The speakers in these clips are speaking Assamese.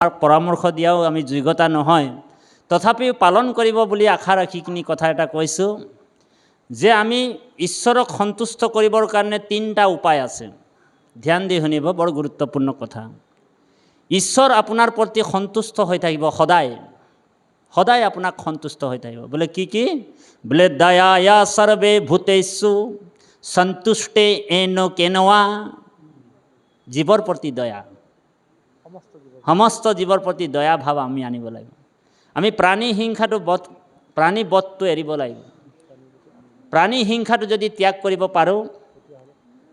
পৰামৰ্শ দিয়াও আমি যোগ্যতা নহয়, তথাপিও পালন কৰিব বুলি আশা ৰাখি কিনি কথা এটা কৈছোঁ যে আমি ঈশ্বৰক সন্তুষ্ট কৰিবৰ কাৰণে 3টা উপায় আছে। ধ্যান দি শুনিব, বৰ গুৰুত্বপূৰ্ণ কথা। ঈশ্বৰ আপোনাৰ প্ৰতি সন্তুষ্ট হৈ থাকিব সদায়, সদায় আপোনাক সন্তুষ্ট হৈ থাকিব। বোলে কি কি? বোলে দয়া সৰ্বে ভূতেষু সন্তুষ্টে এন কেনৱা। জীৱৰ প্ৰতি দয়া, সমস্ত জীৱৰ প্ৰতি দয়া ভাৱ আমি আনিব লাগিব। আমি প্ৰাণী হিংসাটো প্ৰাণী বধটো এৰিব লাগিব। প্ৰাণী হিংসাটো যদি ত্যাগ কৰিব পাৰোঁ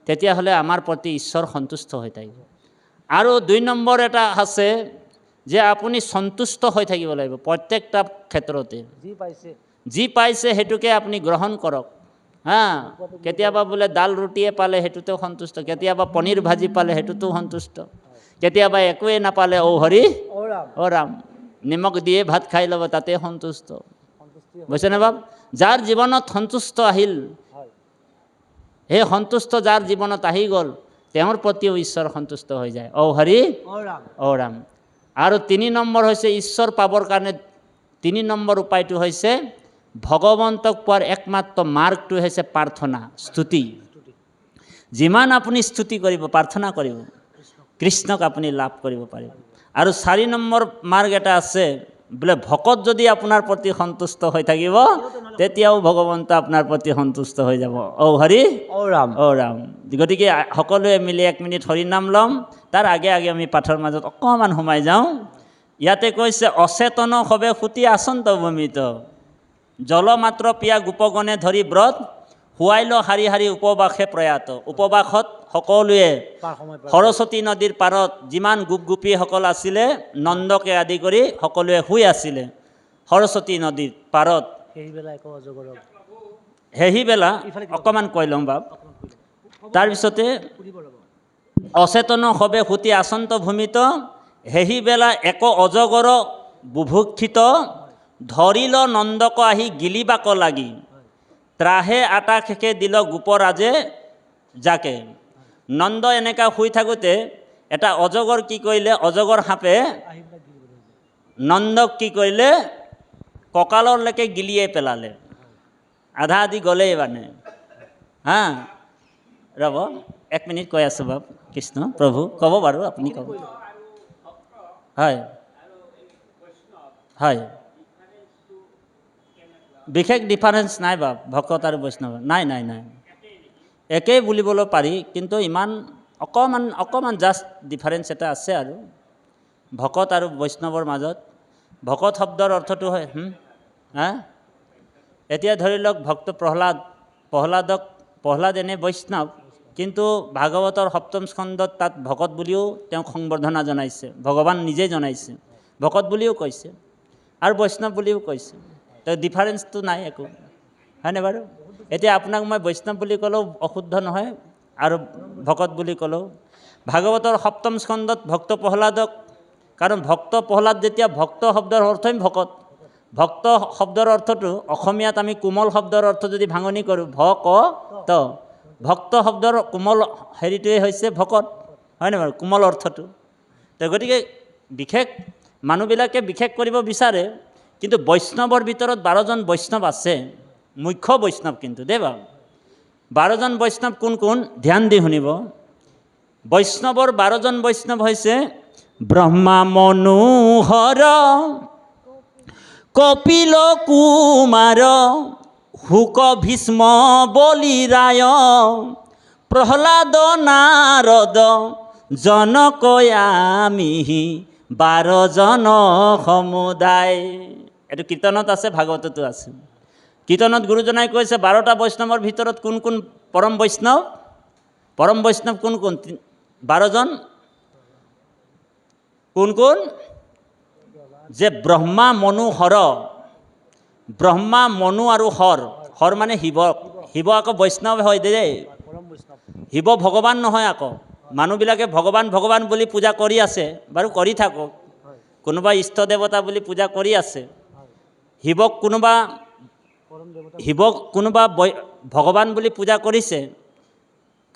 তেতিয়াহ'লে আমাৰ প্ৰতি ঈশ্বৰ সন্তুষ্ট হৈ থাকিব। আৰু 2 নম্বৰ এটা আছে যে আপুনি সন্তুষ্ট হৈ থাকিব লাগিব প্ৰত্যেকটা ক্ষেত্ৰতে। যি পাইছে সেইটোকে আপুনি গ্ৰহণ কৰক। কেতিয়াবা বোলে দাল ৰুটিয়ে পালে সেইটোতেও সন্তুষ্ট, কেতিয়াবা পনীৰ ভাজি পালে সেইটোতেও সন্তুষ্ট, কেতিয়াবা একোৱে নাপালে ঔ হৰি ও ৰাম, নিমখ দিয়ে ভাত খাই ল'ব তাতে সন্তুষ্ট। বুজিছেনে বাপ? যাৰ জীৱনত সন্তুষ্ট আহিল, সেই সন্তুষ্ট যাৰ জীৱনত আহি গ'ল তেওঁৰ প্ৰতিও ঈশ্বৰ সন্তুষ্ট হৈ যায়। ঔ হৰি ও ৰাম। আৰু 3 নম্বৰ হৈছে ঈশ্বৰ পাবৰ কাৰণে 3 নম্বৰ উপায়টো হৈছে ভগৱন্তক পোৱাৰ একমাত্ৰ মাৰ্গটো হৈছে প্ৰাৰ্থনা, স্তুতি। যিমান আপুনি স্তুতি কৰিব, প্ৰাৰ্থনা কৰিব, কৃষ্ণক আপুনি লাভ কৰিব পাৰিব। আৰু 4 নম্বৰ মাৰ্গ এটা আছে, বোলে ভকত যদি আপোনাৰ প্ৰতি সন্তুষ্ট হৈ থাকিব তেতিয়াও ভগৱন্ত আপোনাৰ প্ৰতি সন্তুষ্ট হৈ যাব। ঔ হৰি ও ৰাম ও ৰাম। গতিকে সকলোৱে মিলি 1 মিনিট হৰি নাম ল'ম। তাৰ আগে আগে আমি পাঠৰ মাজত অকণমান সোমাই যাওঁ। ইয়াতে কৈছে অচেতন সবে সুতি আচন্ত ভূমিত, জলমাত্ৰ পিয়া গোপগণে ধৰি ব্ৰত, শুৱাইল শাৰী শাৰী উপবাসে প্ৰয়াত। উপবাসত সকলোৱে সৰস্বতী নদীৰ পাৰত যিমান গোপ গোপীসকল আছিলে নন্দকে আদি কৰি সকলোৱে শুই আছিলে সৰস্বতী নদীৰ পাৰত। সেইবেলা অকণমান কৈ ল'ম বাপ। তাৰপিছতে অচেতন সবে সুতি আচন্ত ভূমিত, সেইবেলা এক অজগৰ বুভুক্ষিত, ধৰিল নন্দক আহি গিলিবাক লাগি, ত্ৰাহে আটা খেকে দিল গোপৰাজে যাকে। নন্দ এনেকা শুই থাকোঁতে এটা অজগৰ কি কৰিলে, অজগৰ সাপে নন্দক কি কৰিলে, কঁকাললৈকে গিলিয়ে পেলালে, আধা আধি গ'লেই মানে। ৰ'ব 1 মিনিট কৈ আছোঁ বাপ। কৃষ্ণ প্ৰভু ক'ব বাৰু, আপুনি ক'ব। হয় হয়, বিশেষ ডিফাৰেঞ্চ নাই বাপ, ভকত আৰু বৈষ্ণৱ নাই নাই নাই, একেই বুলিবলৈ পাৰি, কিন্তু ইমান অকণমান জাষ্ট ডিফাৰেঞ্চ এটা আছে আৰু ভকত আৰু বৈষ্ণৱৰ মাজত। ভকত শব্দৰ অৰ্থটো হয় এতিয়া ধৰি লওক ভক্ত প্ৰহ্লাদ এনে বৈষ্ণৱ, কিন্তু ভাগৱতৰ 7ম স্কন্ধত তাত ভকত বুলিও তেওঁক সংবৰ্ধনা জনাইছে, ভগৱান নিজেই জনাইছে, ভকত বুলিও কৈছে আৰু বৈষ্ণৱ বুলিও কৈছে। তো ডিফাৰেঞ্চটো নাই একো, হয়নে বাৰু? এতিয়া আপোনাক মই বৈষ্ণৱ বুলি ক'লেও অশুদ্ধ নহয় আৰু ভকত বুলি ক'লেও। ভাগৱতৰ 7ম স্কন্ধত ভক্ত প্ৰহ্লাদক, কাৰণ ভক্ত প্ৰহ্লাদ যেতিয়া, ভক্ত শব্দৰ অৰ্থই ভকত। ভক্ত শব্দৰ অৰ্থটো অসমীয়াত আমি কোমল শব্দৰ অৰ্থ যদি ভাঙনি কৰোঁ ভকত, ভক্ত শব্দৰ কোমল হেৰিটোৱে হৈছে ভকত, হয়নে বাৰু? কোমল অৰ্থটো। তো গতিকে বিশেষ মানুহবিলাকে বিশেষ কৰিব বিচাৰে, কিন্তু বৈষ্ণৱৰ ভিতৰত 12জন বৈষ্ণৱ আছে, মুখ্য বৈষ্ণৱ কিন্তু দেই বাৰু। 12জন বৈষ্ণৱ কোন কোন? ধ্যান দি শুনিব। বৈষ্ণৱৰ 12জন বৈষ্ণৱ হৈছে ব্ৰহ্মা মনোহৰ, কপিল কুমাৰ, শুক ভীষ্ম বলিৰায়, প্ৰহ্লাদ নাৰদ, জনক আমি 12জন সমুদায়। এইটো কীৰ্তনত আছে, ভাগৱততো আছে। কীৰ্তনত গুৰুজনাই কৈছে 12টা বৈষ্ণৱৰ ভিতৰত কোন কোন পৰম বৈষ্ণৱ? পৰম বৈষ্ণৱ কোন কোন? 12জন কোন কোন? যে ব্ৰহ্মা মনোহৰ, ব্ৰহ্মা মনু আৰু হৰ, হৰ মানে শিৱ, শিৱ আকৌ বৈষ্ণৱ হয় দেই, শিৱ ভগৱান নহয় আকৌ। মানুহবিলাকে ভগৱান ভগৱান বুলি পূজা কৰি আছে, বাৰু কৰি থাকক, কোনোবা ইষ্ট দেৱতা বুলি পূজা কৰি আছে, শিৱক কোনোবা ভগৱান বুলি পূজা কৰিছে,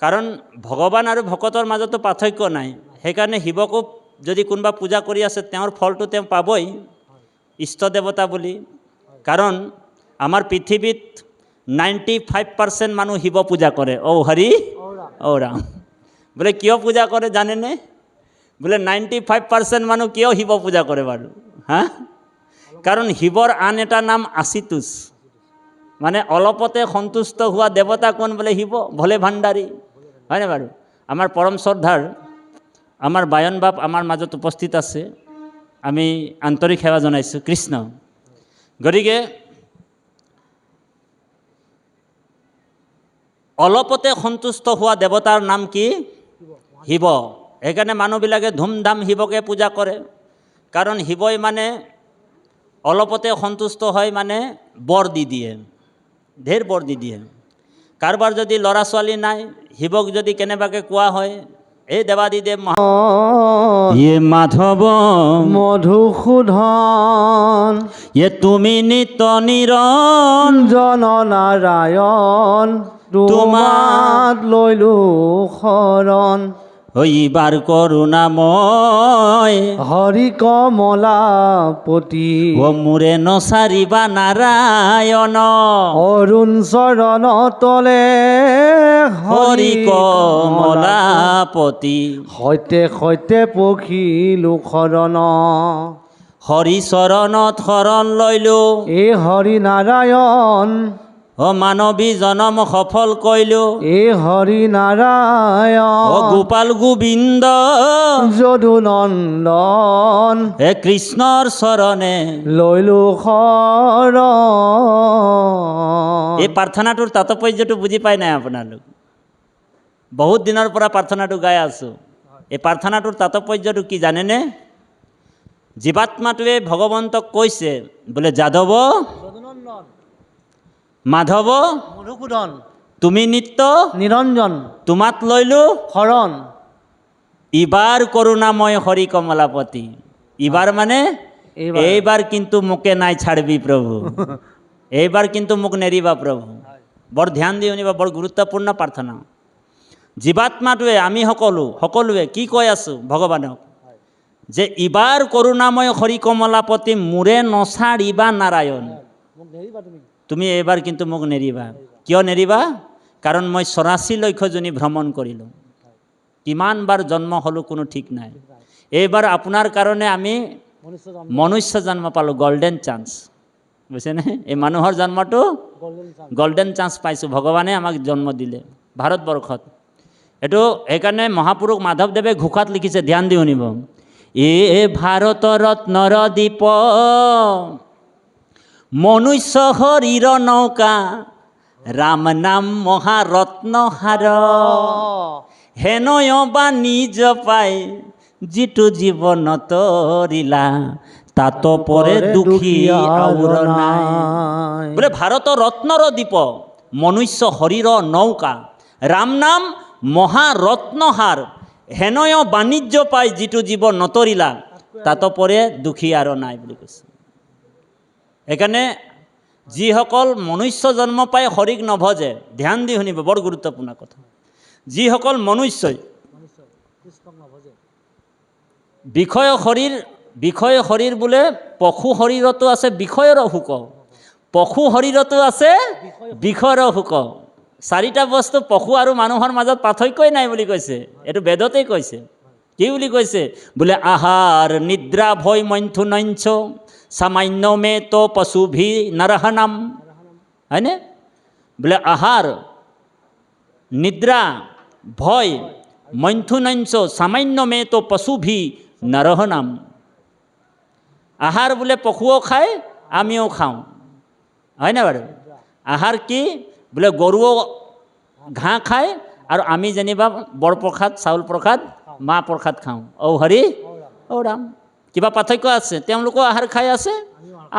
কাৰণ ভগৱান আৰু ভকতৰ মাজতো পাৰ্থক্য নাই, সেইকাৰণে শিৱকো যদি কোনোবা পূজা কৰি আছে তেওঁৰ ফলটো তেওঁ পাবই ইষ্ট দেৱতা বুলি। কাৰণ আমাৰ পৃথিৱীত 95% মানুহ শিৱ পূজা কৰে। ঔ হৰি ঔ ৰাম। বোলে কিয় পূজা কৰে জানেনে? বোলে 95% মানুহ কিয় শিৱ পূজা কৰে বাৰু? হা? কাৰণ শিৱৰ আন এটা নাম আচিতুষ, মানে অলপতে সন্তুষ্ট হোৱা দেৱতা কোন? বোলে শিৱ, ভোলে ভাণ্ডাৰী, হয়নে বাৰু? আমাৰ পৰম শ্ৰদ্ধাৰ আমাৰ বায়ন বাপ আমাৰ মাজত উপস্থিত আছে, আমি আন্তৰিক সেৱা জনাইছোঁ কৃষ্ণ। গতিকে অলপতে সন্তুষ্ট হোৱা দেৱতাৰ নাম কি? শিৱ। সেইকাৰণে মানুহবিলাকে ধুমধাম শিৱকে পূজা কৰে। কাৰণ শিৱই মানে অলপতে সন্তুষ্ট হয়, মানে বৰ দি দিয়ে, ঢেৰ বৰ দি দিয়ে। কাৰোবাৰ যদি ল'ৰা ছোৱালী নাই, শিৱক যদি কেনেবাকৈ কোৱা হয়, এই দেৱাদিদেৱ ইয়ে মাধৱ মধুসূধন ইয়ে তুমি নিত্য নিৰঞ্জন নাৰায়ণ তোমাত লৈলো শৰণ। এইবাৰ কৰোণাময় হৰি কমলাপতি ও মোৰে নচাৰিবা নাৰায়ণ। অৰুণ চৰণ তলে হৰি কমলাপতি সৈতে সৈতে পখিলো শৰণ। হৰি চৰণত শৰণ লৈলো, এ হৰি নাৰায়ণ অ মানৱী জনম সফল কৰিলো। এ হৰি নাৰায়ণ অ গোপাল গোবিন্দ যদু নন্দন হে কৃষ্ণৰ চৰণে লৈলো শৰণ। এই প্ৰাৰ্থনাটোৰ তাৎপৰ্যটো বুজি পাই নাই আপোনালোক? বহুত দিনৰ পৰা প্ৰাৰ্থনাটো গাই আছোঁ। এই প্ৰাৰ্থনাটোৰ তাৎপৰ্যটো কি জানেনে? জীৱাত্মাটোৱে ভগৱন্তক কৈছে বোলে যাদৱ মাধৱ মধুসূদন তুমি নিত্য নিৰঞ্জন তোমাত লৈলো শৰণ। ইবাৰ করুণাময় হরি কমলাপতি। ইবার মানে এইবার কিন্তু মুকে নাই ছাড়বি প্রভু, এইবার কিন্তু মুখ নেরিবা প্রভু। বড় ধ্যান দি শুনিবা, বড় গুৰুত্বপূৰ্ণ প্ৰাৰ্থনা। জীৱাত্মাটোৱে আমি সকলোৱে কি কৈ আছোঁ ভগৱানক, যে ইবাৰ কৰুণাময় হৰি কমলাপতি মোৰে নছাড়িবা নাৰায়ণ। তুমি এইবাৰ কিন্তু মোক নেৰিবা। কিয় নেৰিবা? কাৰণ মই 84 লক্ষ জনী ভ্ৰমণ কৰিলোঁ, কিমানবাৰ জন্ম হ'লোঁ কোনো ঠিক নাই। এইবাৰ আপোনাৰ কাৰণে আমি মনুষ্য জন্ম পালোঁ, গল্ডেন চান্স, বুজিছেনে? এই মানুহৰ জন্মটো গল্ডেন চান্স পাইছোঁ, ভগৱানে আমাক জন্ম দিলে ভাৰতবৰ্ষত। এইটো সেইকাৰণে মহাপুৰুষ মাধৱদেৱে ঘোষাত লিখিছে, ধ্যান দি শুনিব। এ ভাৰত ৰত্নৰ দীপ মনুষ্য হৰিৰ নৌকা ৰাম নাম মহাৰত্নহাৰ হেনয় বা নিজ পাই যিটো জীৱন তৰিলা তাত পৰে দুখী আউৰ নাই। বোলে ভাৰতৰ ৰত্নৰ দ্বীপ মনুষ্য হৰিৰ নৌকা ৰাম নাম মহাৰত্নহাৰ হেনয় বাণিজ্য পাই যিটো জীৱ নতৰিলা তাত পৰে দুখী আৰু নাই বুলি কৈছে। সেইকাৰণে যিসকল মনুষ্য জন্ম পাই হৰিক নভজে, ধ্যান দি শুনিব, বৰ গুৰুত্বপূৰ্ণ কথা। যিসকল মনুষ্যই বিষয় শৰীৰ বোলে পশু শৰীৰতো আছে বিষয়ৰ সুখ, পশু শৰীৰতো আছে বিষয়ৰ সুখ। চাৰিটা বস্তু পশু আৰু মানুহৰ মাজত পাৰ্থক্যই নাই বুলি কৈছে, এইটো বেদতেই কৈছে। কি বুলি কৈছে? বোলে আহাৰ নিদ্ৰা ভয় মন্থুনঞ্চ সামান্য মে তো পশুভি নৰহনাম, হয়নে? বোলে আহাৰ নিদ্ৰা ভয় মন্থুনঞ্চ সামান্য মে তো পশুভি নৰহনাম। আহাৰ বোলে পশুও খায় আমিও খাওঁ, হয়নে বাৰু? আহাৰ কি? বোলে গৰুও ঘাঁহ খায় আৰু আমি যেনিবা বৰপ্ৰসাদ চাউল প্ৰসাদ মাহ প্ৰসাদ খাওঁ। ঔ হৰি ঔ ৰাম। কিবা পাৰ্থক্য আছে? তেওঁলোকেও আহাৰ খাই আছে,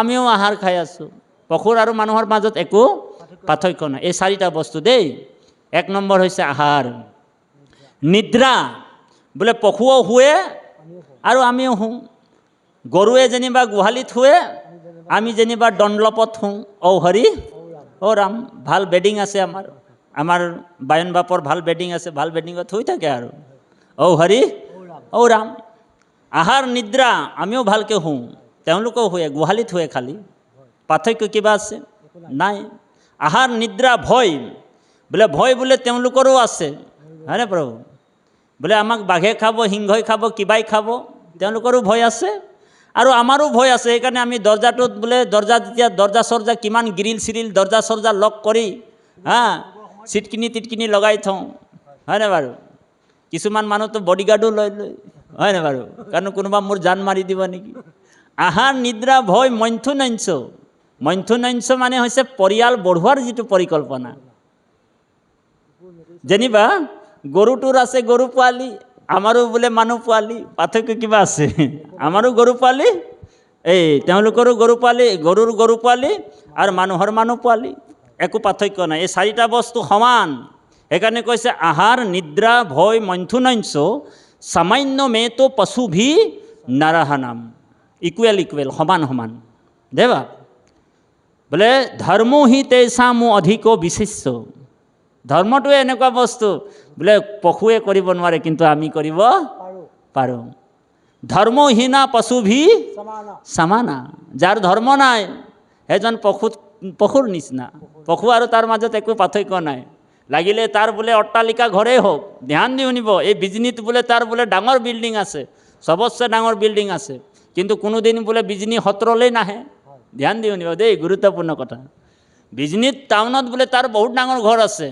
আমিও আহাৰ খাই আছোঁ। পশুৰ আৰু মানুহৰ মাজত একো পাৰ্থক্য নাই। এই চাৰিটা বস্তু দেই। এক নম্বৰ হৈছে আহাৰ। নিদ্ৰা বোলে পশুও শুৱে আৰু আমিও শুওঁ। গৰুৱে যেনিবা গোহালিত শুৱে, আমি যেনিবা দণ্ডলপত শুওঁ। ঔ হৰি ঔ ৰাম। ভাল বেডিং আছে আমাৰ বায়ন বাপৰ ভাল বেডিং আছে, ভাল বেডিঙত শুই থাকে আৰু ঔ হৰি ঔ ৰাম। আহাৰ নিদ্ৰা আমিও ভালকৈ শুওঁ, তেওঁলোকেও শুৱে, গোহালিত শুৱে, খালী পাৰ্থক্য কিবা আছে? নাই। আহাৰ নিদ্ৰা ভয়, বোলে ভয় বোলে তেওঁলোকৰো আছে, হয়নে প্ৰভু? বোলে আমাক বাঘে খাব, সিংহই খাব, কিবাই খাব, তেওঁলোকৰো ভয় আছে আৰু আমাৰো ভয় আছে। সেইকাৰণে আমি দৰ্জাটোত বোলে দৰ্জা চৰ্জা কিমান গ্ৰিল চিৰিল দৰ্জা চৰ্জা লক কৰি চিটকিনি টিটকিনি লগাই থওঁ, হয়নে বাৰু? কিছুমান মানুহতো বডিগাৰ্ডো লৈ হয়নে বাৰু? কাৰণ কোনোবা মোৰ জান মাৰি দিব নেকি। আহাৰ নিদ্ৰা ভয় মন্থুনঞ্চ। মন্থুনঞ্চ মানে হৈছে পৰিয়াল বঢ়োৱাৰ যিটো পৰিকল্পনা। যেনিবা গৰুটোৰ আছে গৰু পোৱালি, আমাৰো বোলে মানুহ পোৱালি, পাৰ্থক্য কিবা আছে? আমাৰো গৰু পোৱালি, তেওঁলোকৰো গৰু পোৱালি, গৰুৰ গৰু পোৱালি আৰু মানুহৰ মানুহ পোৱালি, একো পাৰ্থক্য নাই। এই চাৰিটা বস্তু সমান। সেইকাৰণে কৈছে আহাৰ নিদ্ৰা ভয় মন্থুনঞ্চ সামান্য মেতো পশুভি নাৰাহানাম। ইকুৱেল ইকুৱেল, সমান সমান। দেৱা বোলে ধৰ্ম হি তেইছামো অধিক বিশেষ্য। ধৰ্মটোৱে এনেকুৱা বস্তু বোলে পশুৱে কৰিব নোৱাৰে, কিন্তু আমি কৰিব পাৰোঁ। ধৰ্মহীনা পশুভি সমানা। যাৰ ধৰ্ম নাই সেইজন পশুৰ নিচিনা। পশু আৰু তাৰ মাজত একো পাৰ্থক্য নাই। লাগিলে তাৰ বোলে অট্টালিকা ঘৰেই হওক, ধ্যান দি শুনিব, এই বিজনীত বোলে তাৰ বোলে ডাঙৰ বিল্ডিং আছে, চবতছে ডাঙৰ বিল্ডিং আছে, কিন্তু কোনোদিন বোলে বিজনী সত্ৰলৈ নাহে। ধ্যান দি শুনিব দেই, গুৰুত্বপূৰ্ণ কথা। বিজনীত টাউনত বোলে তাৰ বহুত ডাঙৰ ঘৰ আছে,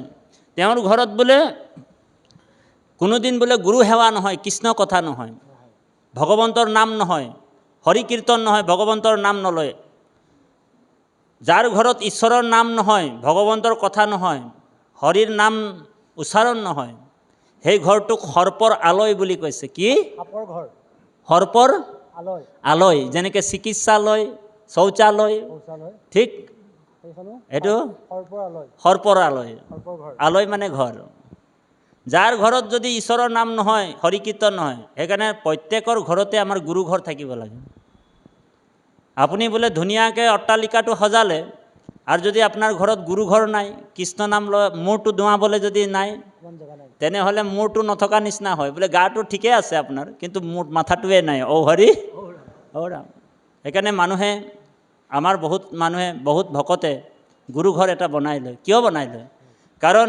তেওঁৰ ঘৰত বোলে কোনোদিন বোলে গুৰু সেৱা নহয়, কৃষ্ণ কথা নহয়, ভগৱন্তৰ নাম নহয়, হৰি কীৰ্তন নহয়, ভগৱন্তৰ নাম নলয়। যাৰ ঘৰত ঈশ্বৰৰ নাম নহয়, ভগৱন্তৰ কথা নহয়, হৰিৰ নাম উচ্চাৰণ নহয়, সেই ঘৰটোক সৰ্পৰ আলয় বুলি কৈছে। কি? সৰ্পৰ আলয়। যেনেকৈ চিকিৎসালয়, শৌচালয়, ঠিক এইটো সৰ্পৰ আলয়। আলয় মানে ঘৰ। যাৰ ঘৰত যদি ঈশ্বৰৰ নাম নহয়, হৰি কীৰ্তন নহয়, সেইকাৰণে প্ৰত্যেকৰ ঘৰতে আমাৰ গুৰু ঘৰ থাকিব লাগে। আপুনি বোলে ধুনীয়াকৈ অট্টালিকাটো সজালে আৰু যদি আপোনাৰ ঘৰত গুৰু ঘৰ নাই, কৃষ্ণ নাম লয়, মূৰটো ধোৱাবলৈ যদি নাই, তেনেহ'লে মূৰটো নথকা নিচিনা হয়। বোলে গাটো ঠিকে আছে আপোনাৰ, কিন্তু মূৰ মাথাটোৱে নাই। হৰি ৰাম। সেইকাৰণে বহুত ভকতে গুৰু ঘৰ এটা বনাই লয়। কিয় বনাই লয়? কাৰণ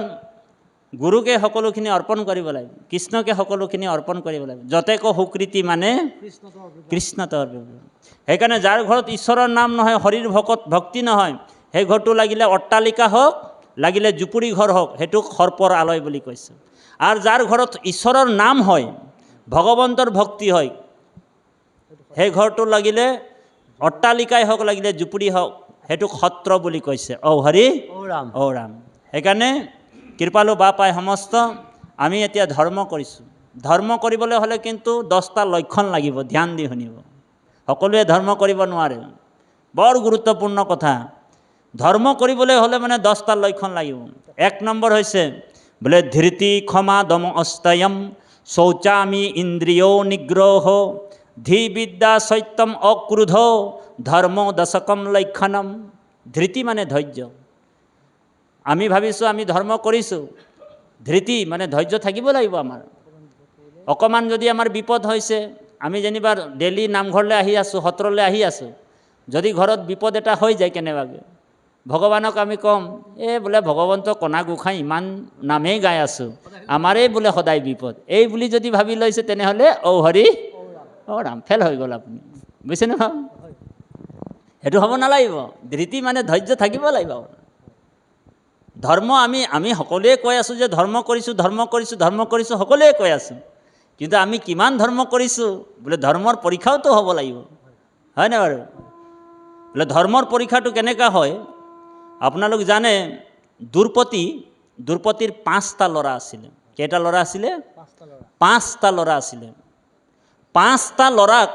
গুৰুকে সকলোখিনি অৰ্পণ কৰিব লাগিব, কৃষ্ণকে সকলোখিনি অৰ্পণ কৰিব লাগিব। যতেক সুকৃতি মানে কৃষ্ণত অৰ্পণ। সেইকাৰণে যাৰ ঘৰত ঈশ্বৰৰ নাম নহয়, হৰিৰ ভক্তি নহয়, সেই ঘৰটো লাগিলে অট্টালিকা হওক, লাগিলে জুপুৰি ঘৰ হওক, সেইটোক সৰ্পৰ আলয় বুলি কৈছে। আৰু যাৰ ঘৰত ঈশ্বৰৰ নাম হয়, ভগৱন্তৰ ভক্তি হয়, সেই ঘৰটো লাগিলে অট্টালিকাই হওক, লাগিলে জুপুৰি হওক, সেইটোক সত্ৰ বুলি কৈছে। হৰি ৰাম। সেইকাৰণে কৃপালু বাপাই সমস্ত আমি এতিয়া ধৰ্ম কৰিছোঁ। ধৰ্ম কৰিবলৈ হ'লে কিন্তু 10টা লক্ষণ লাগিব। ধ্যান দি শুনিব। সকলোৱে ধৰ্ম কৰিব নোৱাৰে, বৰ গুৰুত্বপূৰ্ণ কথা। ধৰ্ম কৰিবলৈ হ'লে মানে 10টা লক্ষণ লাগিব। 1 নম্বৰ হৈছে বোলে ধৃতি ক্ষমা দম অস্তয়ম শৌচামি ইন্দ্ৰিয় নিগ্ৰহ ধী বিদ্যা সত্যম অক্ৰোধ ধৰ্ম দশকম লক্ষণম। ধৃতি মানে ধৈৰ্য। আমি ভাবিছোঁ আমি ধৰ্ম কৰিছোঁ, ধৃতি মানে ধৈৰ্য থাকিব লাগিব আমাৰ। অকণমান যদি আমাৰ বিপদ হৈছে, আমি যেনিবা ডেইলি নামঘৰলৈ আহি আছোঁ, সত্ৰলৈ আহি আছোঁ, যদি ঘৰত বিপদ এটা হৈ যায় কেনেবাকৈ, ভগৱানক আমি ক'ম, বোলে ভগৱন্ত কণা গোসাঁই ইমান নামেই গাই আছোঁ, আমাৰেই বোলে সদায় বিপদ, এই বুলি যদি ভাবি লৈছে, তেনেহ'লে হৰি ৰাম, ফেল হৈ গ'ল আপুনি। বুজিছে নহয়? সেইটো হ'ব নালাগিব। ধৃতি মানে ধৈৰ্য থাকিব লাগিব। ধৰ্ম আমি সকলোৱে কৈ আছোঁ যে ধৰ্ম কৰিছোঁ, সকলোৱে কৈ আছোঁ, কিন্তু আমি কিমান ধৰ্ম কৰিছোঁ বোলে ধৰ্মৰ পৰীক্ষাওতো হ'ব লাগিব, হয়নে বাৰু? বোলে ধৰ্মৰ পৰীক্ষাটো কেনেকুৱা হয়? আপোনালোক জানে দ্ৰুপদীৰ 5টা ল'ৰা আছিলে। কেইটা ল'ৰা আছিলে? 5টা ল'ৰা আছিলে। 5টা ল'ৰাক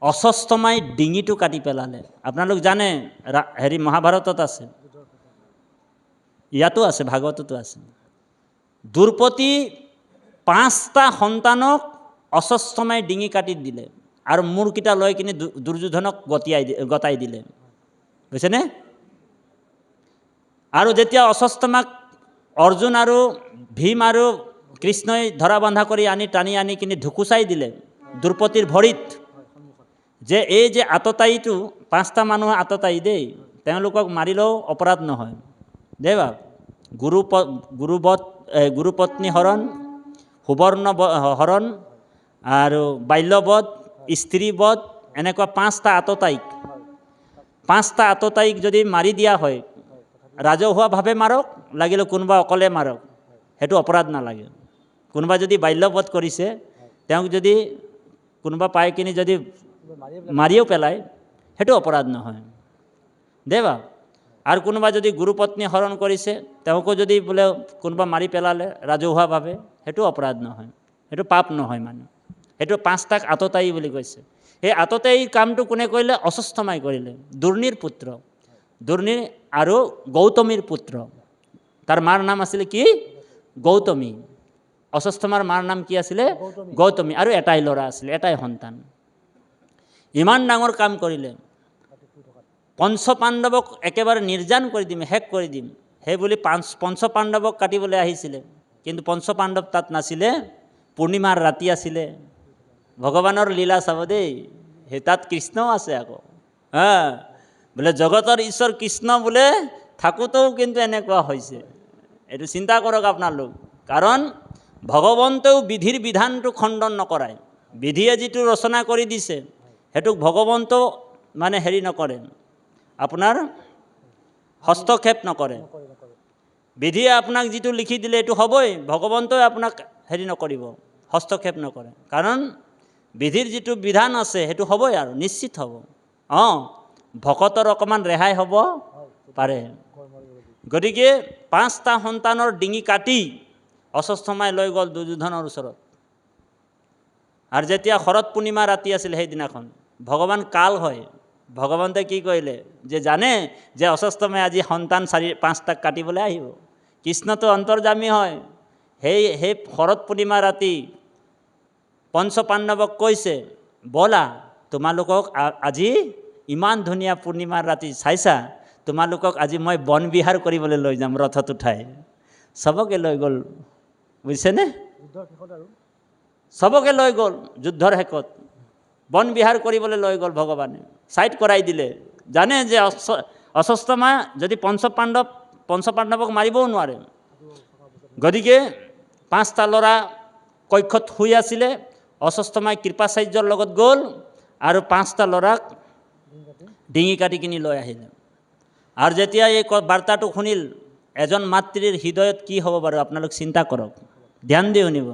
অশ্বত্থামাই ডিঙিটো কাটি পেলালে। আপোনালোক জানে, মহাভাৰতত আছে, ইয়াতো আছে, ভাগৱততো আছে। দ্ৰুপদী 5টা সন্তানক অশ্বত্থামাই ডিঙি কাটি দিলে আৰু মূৰকেইটা লৈ কিনে দুৰ্যোধনক গতাই দিলে। বুজিছেনে? আৰু যেতিয়া অশ্বত্থামাক অৰ্জুন আৰু ভীম আৰু কৃষ্ণই ধৰা বন্ধা কৰি টানি আনি কিনে ঢুকুচাই দিলে, দ্ৰুপদীৰ ভৰিত যে এই যে আততায়ীটো 5টা মানুহ আততায়ী দেই, তেওঁলোকক মাৰিলেও অপৰাধ নহয় দেই বাপ। গুৰুপত্নী হৰণ, সুবৰ্ণ হৰণ আৰু বাল্যবধ, স্ত্ৰীবধ, এনেকুৱা 5টা আততায়ীক যদি মাৰি দিয়া হয়, ৰাজহুৱাভাৱে মাৰক, লাগিলে কোনোবা অকলে মাৰক, সেইটো অপৰাধ নালাগে। কোনোবা যদি বাল্যবধ কৰিছে, তেওঁক যদি কোনোবা পাই কিনি যদি মাৰিও পেলায়, সেইটো অপৰাধ নহয় দেই বাপ। আৰু কোনোবা যদি গুৰুপত্নী হৰণ কৰিছে, তেওঁকো যদি বোলে কোনোবা মাৰি পেলালে ৰাজহুৱাভাৱে, সেইটো অপৰাধ নহয়, সেইটো পাপ নহয় মানে। সেইটো 5টাক আততায়ী বুলি কৈছে। সেই আততায়ীৰ কামটো কোনে কৰিলে? অশ্বত্থামাই কৰিলে, দুৰ্নিৰ পুত্ৰ। দুৰ্নিৰ আৰু গৌতমীৰ পুত্ৰ। তাৰ মাৰ নাম আছিলে কি? গৌতমী। অশ্বত্থামাৰ মাৰ নাম কি আছিলে? গৌতমী। আৰু এটাই ল'ৰা আছিলে, এটাই সন্তান। ইমান ডাঙৰ কাম কৰিলে। পঞ্চপাণ্ডৱক একেবাৰে নিৰ্যান কৰি দিম, শেষ কৰি দিম, সেই বুলি পঞ্চপাণ্ডৱক কাটিবলৈ আহিছিলে। কিন্তু পঞ্চপাণ্ডৱ তাত নাছিলে, পূৰ্ণিমাৰ ৰাতি আছিলে। ভগৱানৰ লীলা চাব দেই, সেই তাত কৃষ্ণও আছে আকৌ। বোলে জগতৰ ঈশ্বৰ কৃষ্ণ বোলে থাকোঁতেও কিন্তু এনেকুৱা হৈছে। এইটো চিন্তা কৰক আপোনালোক। কাৰণ ভগৱন্তও বিধিৰ বিধানটো খণ্ডন নকৰায়। বিধিয়ে যিটো ৰচনা কৰি দিছে, সেইটোক ভগৱন্ত মানে হেৰি নকৰে, আপোনাৰ হস্তক্ষেপ নকৰে। বিধিয়ে আপোনাক যিটো লিখি দিলে এইটো হ'বই, ভগৱন্তই আপোনাক হেৰি নকৰিব, হস্তক্ষেপ নকৰে। কাৰণ বিধিৰ যিটো বিধান আছে সেইটো হ'বই আৰু নিশ্চিত হ'ব। ভকতৰ অকণমান ৰেহাই হ'ব পাৰে। গতিকে 5টা সন্তানৰ ডিঙি কাটি অশ্বত্থামাই লৈ গ'ল দুৰ্যোধনৰ ওচৰত। আৰু যেতিয়া শৰৎ পূৰ্ণিমা ৰাতি আছিল সেইদিনাখন, ভগৱান কাল হয়, ভগৱন্তে কি কৰিলে যে জানে যে অশ্বত্থামাই আজি সন্তান 5টাক কাটিবলৈ আহিব। কৃষ্ণটো অন্তৰ্যামী হয়। সেই শৰৎ পূৰ্ণিমা ৰাতি পঞ্চপাণ্ডৱক কৈছে, ব'লা তোমালোকক আজি ইমান ধুনীয়া পূৰ্ণিমাৰ ৰাতি চাইছা, তোমালোকক আজি মই বন বিহাৰ কৰিবলৈ লৈ যাম ৰথত উঠাই। চবকে লৈ গ'ল, বুজিছেনে? চবকে লৈ গ'ল যুদ্ধৰ শেষত, বন বিহাৰ কৰিবলৈ লৈ গ'ল ভগৱানে, ছাইড কৰাই দিলে। জানে যে অশ্বত্থামা যদি পঞ্চপাণ্ডৱক মাৰিবও নোৱাৰে। গতিকে 5টা ল'ৰা কক্ষত শুই আছিলে, অশ্বত্থামাই কৃপাচাৰ্যৰ লগত গ'ল আৰু 5টা ল'ৰাক ডিঙি কাটি কিনি লৈ আহিলে। আৰু যেতিয়া এই বাৰ্তাটো শুনিল, এজন মাতৃৰ হৃদয়ত কি হ'ব বাৰু আপোনালোক চিন্তা কৰক, ধ্যান দি শুনিব।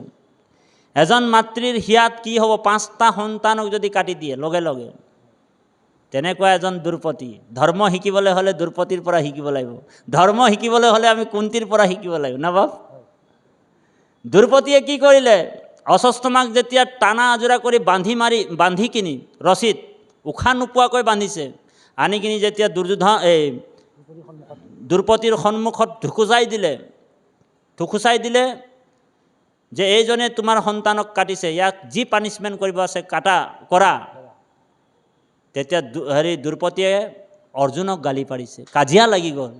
এজন মাতৃৰ হিয়াত কি হ'ব? 5টা সন্তানক যদি কাটি দিয়ে লগে লগে। তেনেকুৱা এজন দ্ৰুপদী। ধৰ্ম শিকিবলৈ হ'লে দ্ৰুপদীৰ পৰা শিকিব লাগিব। ধৰ্ম শিকিবলৈ হ'লে আমি কুন্তীৰ পৰা শিকিব লাগিব না বাপ? দ্ৰুপদীয়ে কি কৰিলে? অশ্বত্থামাক যেতিয়া টানা আজোৰা কৰি বান্ধি কিনি ৰছীত উশাহ নোপোৱাকৈ বান্ধিছে, আনি কিনি যেতিয়া দ্ৰুপদীৰ সন্মুখত ঢুকুচাই দিলে যে এইজনে তোমাৰ সন্তানক কাটিছে, ইয়াক যি পানিছমেণ্ট কৰিব আছে কৰা। তেতিয়া দ্ৰুপদীয়ে অৰ্জুনক গালি পাৰিছে, কাজিয়া লাগি গ'ল।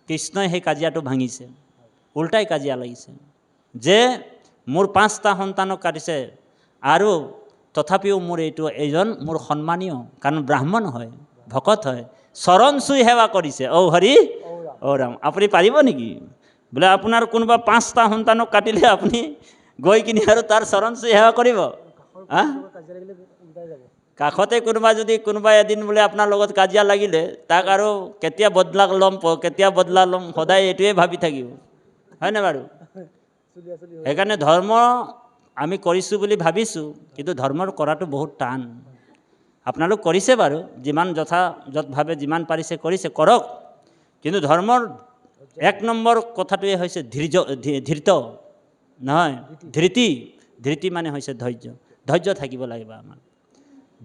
কৃষ্ণই সেই কাজিয়াটো ভাঙিছে, উল্টাই কাজিয়া লাগিছে যে মোৰ 5টা সন্তানক কাটিছে আৰু তথাপিও এইজন মোৰ সন্মানীয়, কাৰণ ব্ৰাহ্মণ হয়, ভকত হয়, চৰণ চুই সেৱা কৰিছে। ঔ হৰি ঔ ৰাম। আপুনি পাৰিব নেকি? বোলে আপোনাৰ কোনোবা 5টা সন্তানক কাটিলে আপুনি গৈ কিনি আৰু তাৰ চৰণ চুই সেৱা কৰিব? কাষতে কোনোবা এদিন বোলে আপোনাৰ লগত কাজিয়া লাগিলে, তাক আৰু কেতিয়া বদলা ল'ম, সদায় এইটোৱে ভাবি থাকিব, হয়নে বাৰু? সেইকাৰণে ধৰ্ম আমি কৰিছোঁ বুলি ভাবিছোঁ, কিন্তু ধৰ্ম কৰাটো বহুত টান। আপোনালোক কৰিছে বাৰু, যিমান যথাযথভাৱে যিমান পাৰিছে কৰিছে, কৰক। কিন্তু ধৰ্মৰ 1 নম্বৰ কথাটোৱে হৈছে ধৃতি মানে হৈছে ধৈৰ্য থাকিব লাগিব আমাৰ।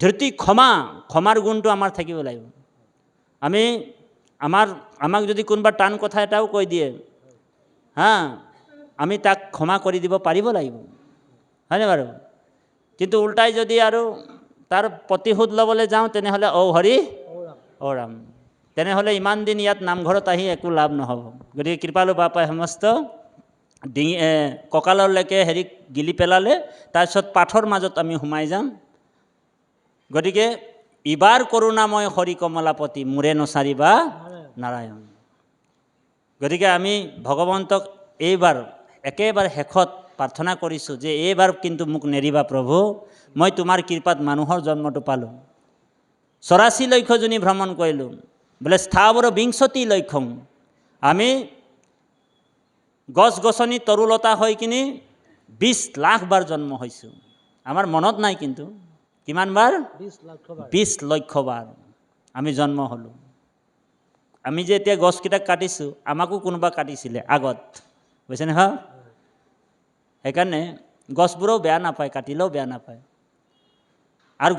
ধৃতি, ক্ষমাৰ গুণটো আমাৰ থাকিব লাগিব। আমাক যদি কোনোবা টান কথা এটাও কৈ দিয়ে, আমি তাক ক্ষমা কৰি দিব পাৰিব লাগিব, হয়নে বাৰু? কিন্তু উল্টাই যদি আৰু তাৰ প্ৰতিশোধ ল'বলৈ যাওঁ, তেনেহ'লে ঔ হৰি ঔ ৰাম। তেনেহ'লে ইমান দিন ইয়াত নামঘৰত আহি একো লাভ নহ'ব। গতিকে কৃপালু বাপাই সমস্ত ডিঙি কঁকাললৈকে হেৰি গিলি পেলালে, তাৰপিছত পাঠৰ মাজত আমি সোমাই যাম। গতিকে ইবাৰ কৰোণাময় হৰি কমলাপতি মোৰে নচাৰিবা নাৰায়ণ। গতিকে আমি ভগৱন্তক এইবাৰ একেবাৰে শেষত প্ৰাৰ্থনা কৰিছোঁ যে এইবাৰ কিন্তু মোক নেৰিবা প্ৰভু, মই তোমাৰ কৃপাত মানুহৰ জন্মটো পালোঁ, 84 লক্ষ জনী ভ্ৰমণ কৰিলোঁ, বোলে স্থাৱৰ বিংশতি লক্ষং। আমি গছ গছনি তৰুলতা হৈ কিনি 20 লাখ বাৰ জন্ম হৈছোঁ। আমাৰ মনত নাই কিন্তু কিমান বাৰ? 20 লক্ষ বাৰ আমি জন্ম হ'লোঁ। আমি যে এতিয়া গছকেইটাক কাটিছোঁ, আমাকো কোনোবা কাটিছিলে আগত, বুজিছে নহয়? সেইকাৰণে গছবোৰও বেয়া নাপায়, কাটিলেও বেয়া নাপায়। আৰু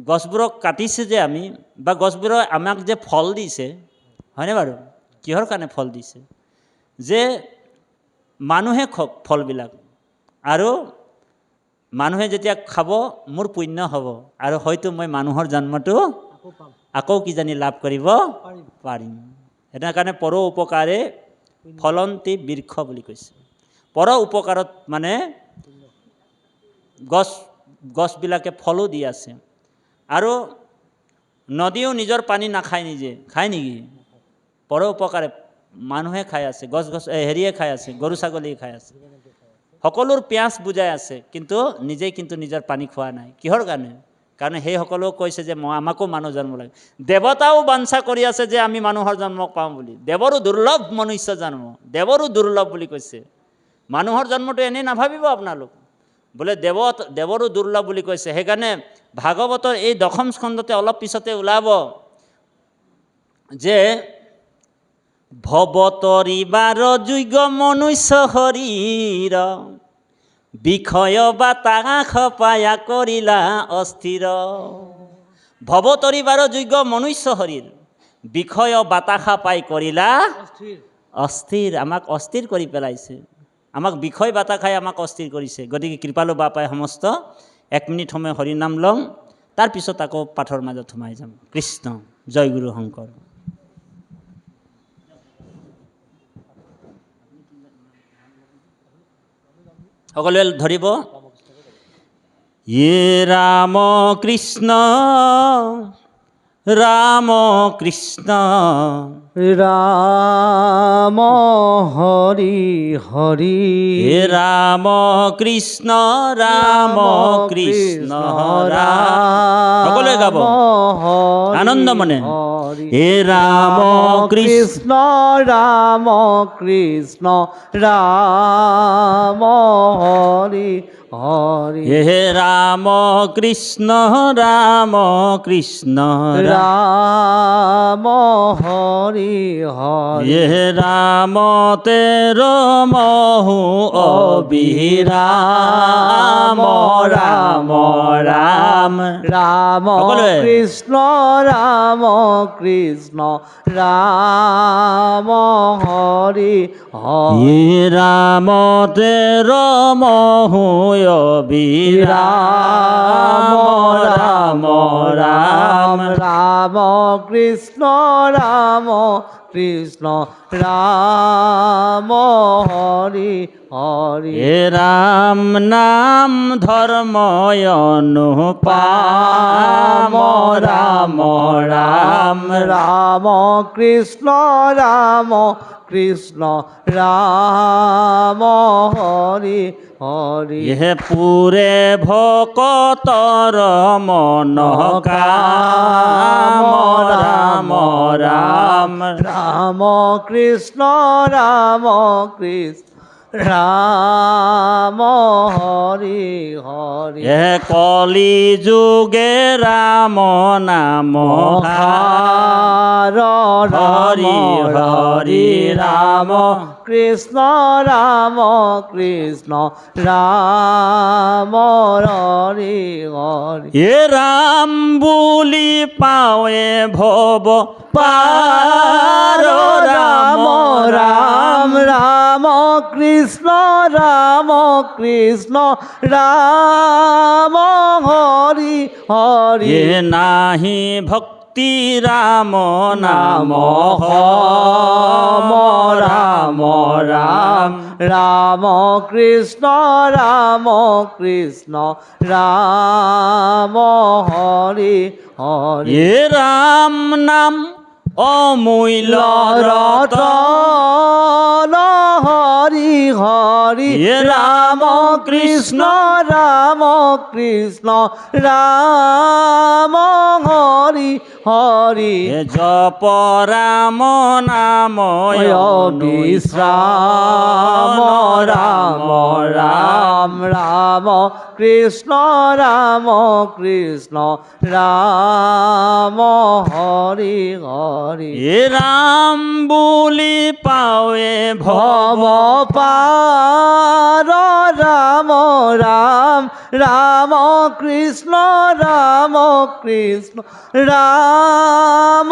গছবোৰক কাটিছে যে আমি, বা গছবোৰে আমাক যে ফল দিছে, হয়নে বাৰু? কিহৰ কাৰণে ফল দিছে? যে মানুহে খওক ফলবিলাক, আৰু মানুহে যেতিয়া খাব মোৰ পুণ্য হ'ব, আৰু হয়তো মই মানুহৰ জন্মটো আকৌ কিজানি লাভ কৰিব পাৰিম। সেইটো কাৰণে পৰ উপকাৰে ফলন্তি বৃক্ষ বুলি কৈছে। পৰ উপকাৰত মানে গছবিলাকে ফলো দি আছে। আৰু নদীও নিজৰ পানী নাখায়, নিজে খায় নেকি? পৰ উপকাৰে মানুহে খাই আছে, হেৰিয়ে খাই আছে, গৰু ছাগলীয়ে খাই আছে, সকলোৰ পিয়াঁচ বুজাই আছে, কিন্তু নিজেই কিন্তু নিজৰ পানী খোৱা নাই। কিহৰ কাৰণে? কাৰণ সেই সকলেও কৈছে যে আমাকো মানুহ জন্ম লাগে। দেৱতাও বাঞ্ছা কৰি আছে যে আমি মানুহৰ জন্ম পাওঁ বুলি। দেৱৰো দুৰ্লভ মনুষ্য জন্ম, দেৱৰো দুৰ্লভ বুলি কৈছে। মানুহৰ জন্মটো এনেই নাভাবিব আপোনালোক, বোলে দেৱৰো দুৰ্লভ বুলি কৈছে। সেইকাৰণে ভাগৱতৰ এই 10ম স্কন্ধতে অলপ পিছতে ওলাব যে ভৱতৰিবাৰ যোগ্য মনুষ্য শৰীৰ, বিষয় বাতাস পায়া কৰিলা অস্থিৰ। ভৱতৰিবাৰ যোগ্য মনুষ্য শৰীৰ, বিষয় বাতাসা পাই কৰিলা অস্থিৰ। আমাক অস্থিৰ কৰি পেলাইছে, আমাক বিষয় বাতাসাই আমাক অস্থিৰ কৰিছে। গতিকে কৃপালু বাপাই সমস্ত 1 মিনিট সময় হৰি নাম ল'ম, তাৰপিছত আকৌ পাঠৰ মাজত সোমাই যাম। কৃষ্ণ জয় গুৰু শংকৰ। সকলোৱে ধৰিব। য়ে ৰাম কৃষ্ণ ৰাম কৃষ্ণ ৰাম হৰি হৰি, হে ৰাম কৃষ্ণ ৰাম কৃষ্ণ ৰাম। সকলোৱে গাব আনন্দ মনে। হে ৰাম কৃষ্ণ ৰাম কৃষ্ণ ৰাম হৰি হৰি, হে ৰাম কৃষ্ণ ৰাম কৃষ্ণ ৰাম হৰি হৰি, হে ৰাম তেৰ মহু অবিৰাম ৰাম ৰাম। ৰাম সকলোৱে কৃষ্ণ ৰাম কৃষ্ণ ৰাম হৰি হৰি, হে ৰাম তেৰ মহু অবিৰাম ৰাম ৰাম। ৰাম কৃষ্ণ ৰাম কৃষ্ণ ৰাম হৰি হৰি, হে ৰাম নাম ধৰ্ময় অনুপাম ৰাম ৰাম। ৰাম কৃষ্ণ ৰাম কৃষ্ণ ৰাম হৰি হৰি, হে পুৰে ভকতৰ মন কাম ৰাম ৰাম। ৰাম কৃষ্ণ ৰাম কৃষ্ণ ৰাম হৰি হৰি, হে কলি যুগে ৰাম নাম হৰি হৰি ৰাম কৃষ্ণ ৰাম কৃষ্ণ ৰাম হৰি হৰি, হে ৰাম বুলি পাৱে ভৱ পাৰ ৰাম ৰাম ৰাম কৃষ্ণ ৰাম কৃষ্ণ ৰাম হৰি হৰি, হে নাহি ভক্ত ভক্তি রাম নাম রাম রাম রাম রাম কৃষ্ণ রাম কৃষ্ণ রাম হরি হরি এ রাম নাম অমূল্য রতন রতন হরি হরি এ রাম কৃষ্ণ রাম কৃষ্ণ রাম হরি হরি এ জপ রাম নাম বিশ্রাম রাম রাম রাম কৃষ্ণ রাম কৃষ্ণ রাম হরি হরি এ রাম বুলি পাৱে ভব পার রাম রাম রাম কৃষ্ণ রাম কৃষ্ণ রাম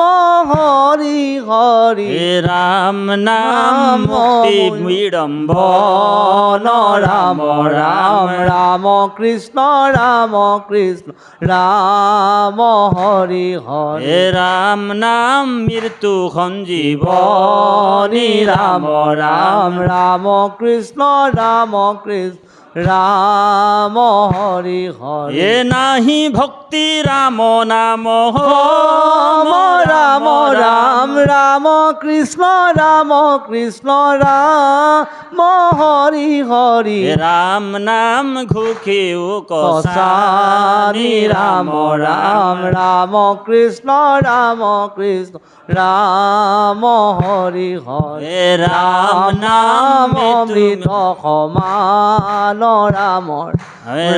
হরি হরি এ রাম নাম মুক্তি বিড়ম্বন রাম রাম রাম কৃষ্ণ রাম কৃষ্ণ রাম হরি হরি এ রাম নাম মৃত্যু সঞ্জীবনী রাম রাম রাম কৃষ্ণ রাম কৃষ্ণ রাম হরি হরি এ নাহি ভক্তি রাম নাম রাম রাম রাম রাম কৃষ্ণ রাম কৃষ্ণ রাম হরি হরি এ রাম নাম ঘুখিও কসানি রাম রাম রাম কৃষ্ণ রাম কৃষ্ণ রাম হরি হরি এ রাম নাম অমৃত সমান রাম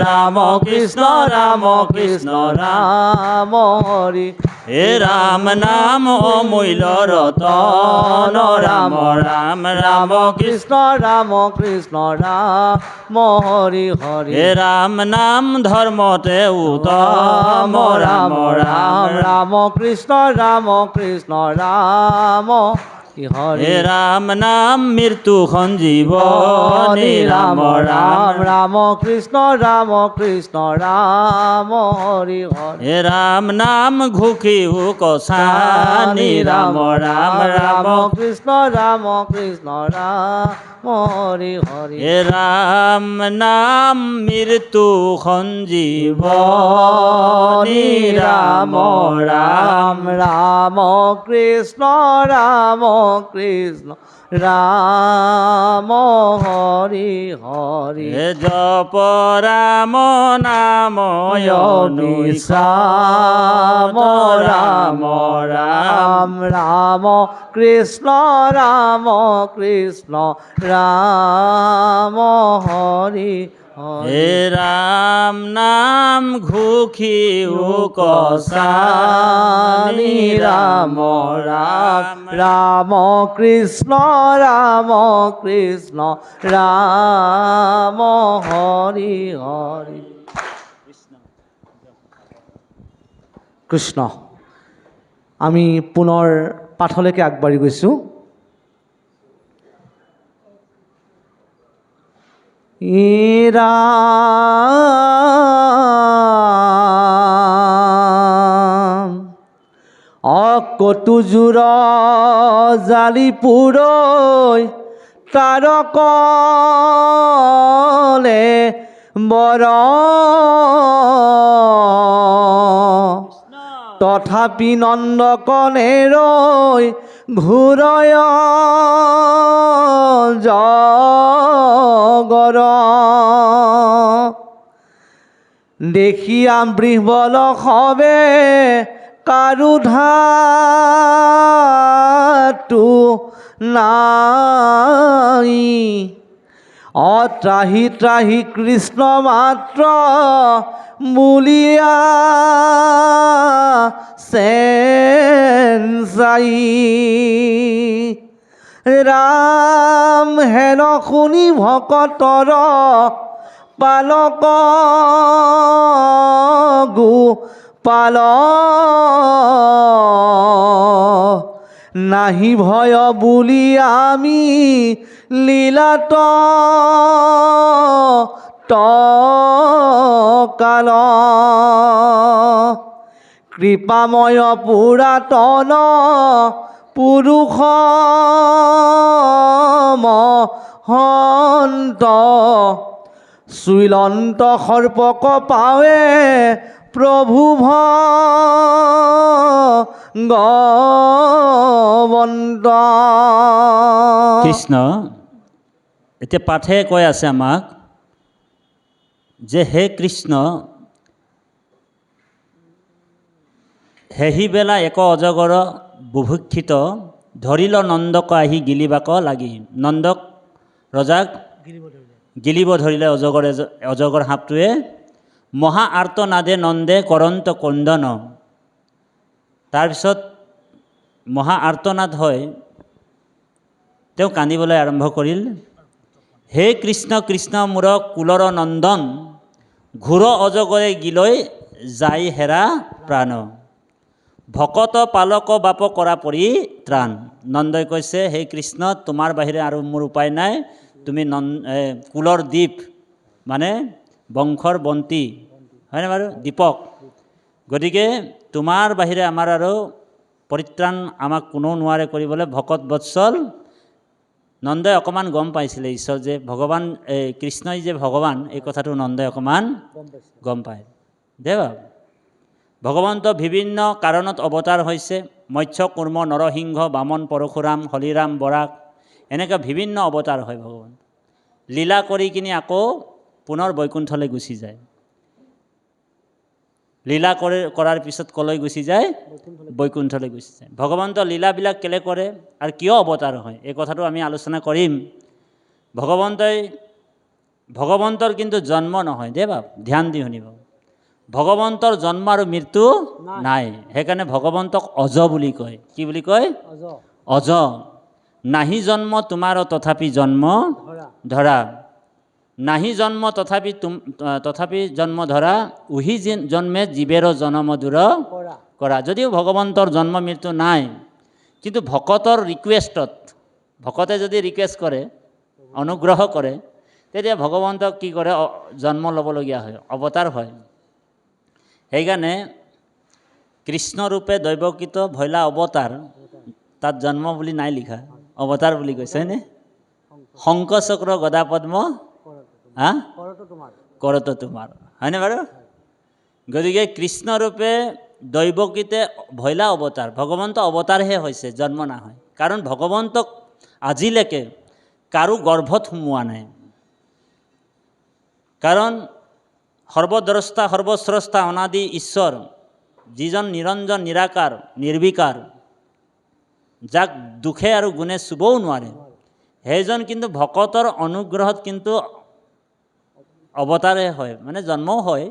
রাম কৃষ্ণ রাম কৃষ্ণ রাম হরি হে রাম নাম অমূল্য রতন রাম রাম রাম কৃষ্ণ রাম কৃষ্ণ রাম হরি হরি হে রাম নাম ধর্মতে উত্তম রাম রাম রাম কৃষ্ণ রাম কৃষ্ণ রাম হরি হে রাম নাম মৃত্যু সঞ্জীবনী রাম রাম রাম কৃষ্ণ রাম কৃষ্ণ রাম হরি হরি হে রাম নাম ঘুখিও কসানি রাম রাম রাম কৃষ্ণ রাম কৃষ্ণ রাম হরি হরি হে রাম নাম মৃত্যু সঞ্জীবনী রাম রাম রাম কৃষ্ণ রাম কৃষ্ণ রাম হরি হরি হে জপ রাম নাম বিশ্রাম রাম রাম রাম কৃষ্ণ রাম কৃষ্ণ রাম হরি হরি হে রাম নাম ঘুখিও কসানি রাম রাম রাম কৃষ্ণ রাম কৃষ্ণ রাম হরি হরি কৃষ্ণ আমি পুনৰ পাঠলৈকে আগবাঢ়ি গৈছোঁ অকটুজোৰ জালি পুৰৈ তাৰকলে বৰ তথাপি নন্দকনে ৰৈ ঘূৰয় জগৰ দেখিয়া বৃহবল সবে কাৰু ধাতু নাই অত্ৰাহি ত্ৰাহি কৃষ্ণ মাত্ৰ বুলিয়া চেঞ্চাই ৰাম হেন শুনি ভকতৰ পালক গোপাল নাহি ভয় বুলি আমি লীলাত কাল কৃপাময় পুৰাতন পুৰুষ মহন্ত শ্ৰীলন্ত সৰ্পক পাৱে প্ৰভু ভগৱন্ত। কৃষ্ণ এতিয়া পাঠে কৈ আছে আমাক যে হে কৃষ্ণ, হেহিবেলা এক অজগৰ বুভুক্ষিত ধৰিল নন্দক আহি গিলিবাক লাগি। নন্দক ৰজাক গিলিব ধৰিলে অজগৰ সাপটোৱে। মহা আৰ্তনাদে নন্দে কৰন্ত কন্দন। তাৰপিছত মহা আৰ্তনাদ হয়, তেওঁ কান্দিবলৈ আৰম্ভ কৰিল। হে কৃষ্ণ কৃষ্ণ মোৰ কুলৰ নন্দন, ঘোৰ অজগৰে গিলৈ যাই হেৰা প্ৰাণ। ভকত পালক বাপ কৰা পৰি ত্ৰাণ। নন্দই কৈছে, হে কৃষ্ণ তোমাৰ বাহিৰে আৰু মোৰ উপায় নাই, তুমি কুলৰ দ্বীপ মানে বংশৰ বন্তি হয়নে বাৰু, দীপক, গতিকে তোমাৰ বাহিৰে আমাৰ আৰু পৰিত্ৰাণ আমাক কোনেও নোৱাৰে কৰিবলৈ। ভকত বৎসল নন্দই অকণমান গম পাইছিলে ঈশ্বৰ যে ভগৱান, কৃষ্ণই যে ভগৱান, এই কথাটো নন্দই অকণমান গম পায়। দেৱ ভগৱন্ত বিভিন্ন কাৰণত অৱতাৰ হৈছে। মৎস্য কুৰ্ম নৰসিংহ বামন পৰশুৰাম হলিৰাম বৰাক, এনেকৈ বিভিন্ন অৱতাৰ হয় ভগৱান। লীলা কৰি কিনি আকৌ পুনৰ বৈকুণ্ঠলৈ গুচি যায়। লীলা কৰাৰ পিছত কলৈ গুচি যায়? বৈকুণ্ঠলৈ গুচি যায়। ভগৱন্ত লীলাবিলাক কেলে কৰে আৰু কিয় অৱতাৰ হয়, এই কথাটো আমি আলোচনা কৰিম। ভগৱন্তৰ কিন্তু জন্ম নহয় দেই বাপ, ধ্যান দি শুনিব। ভগৱন্তৰ জন্ম আৰু মৃত্যু নাই, সেইকাৰণে ভগৱন্তক অজ বুলি কয়। কি বুলি কয়? অজ। নাহি জন্ম তোমাৰ তথাপি জন্ম ধৰা। নাহি জন্ম তথাপি জন্ম ধৰা, উহি জন্মে জীৱেৰ জনম দূৰ কৰা। যদিও ভগৱন্তৰ জন্ম মৃত্যু নাই, কিন্তু ভকতৰ ৰিকুৱেষ্টত, ভকতে যদি ৰিকুৱেষ্ট কৰে, অনুগ্ৰহ কৰে, তেতিয়া ভগৱন্তক কি কৰে, জন্ম ল'বলগীয়া হয়, অৱতাৰ হয়। সেইকাৰণে কৃষ্ণৰূপে দৈৱকৃত ভৈলা অৱতাৰ, তাত জন্ম বুলি নাই লিখা, অৱতাৰ বুলি কৈছে হয়নে? শংখ চক্ৰ গদা পদ্ম কৰত তোমাৰ, হয়নে বাৰু? গতিকে কৃষ্ণৰূপে দৈৱকীতে ভৈলা অৱতাৰ, ভগৱন্ত অৱতাৰহে হৈছে, জন্ম নহয়। কাৰণ ভগৱন্তক আজিলৈকে কাৰো গৰ্ভত সোমোৱা নাই। কাৰণ সৰ্বদ্ৰষ্টা সৰ্বস্ৰষ্টা অনাদি ঈশ্বৰ, যিজন নিৰঞ্জন নিৰাকাৰ নিৰ্বিকাৰ, যাক দুখে আৰু গুণে চুবও নোৱাৰে, সেইজন কিন্তু ভকতৰ অনুগ্ৰহত কিন্তু অৱতাৰে হয়, মানে জন্মও হয়,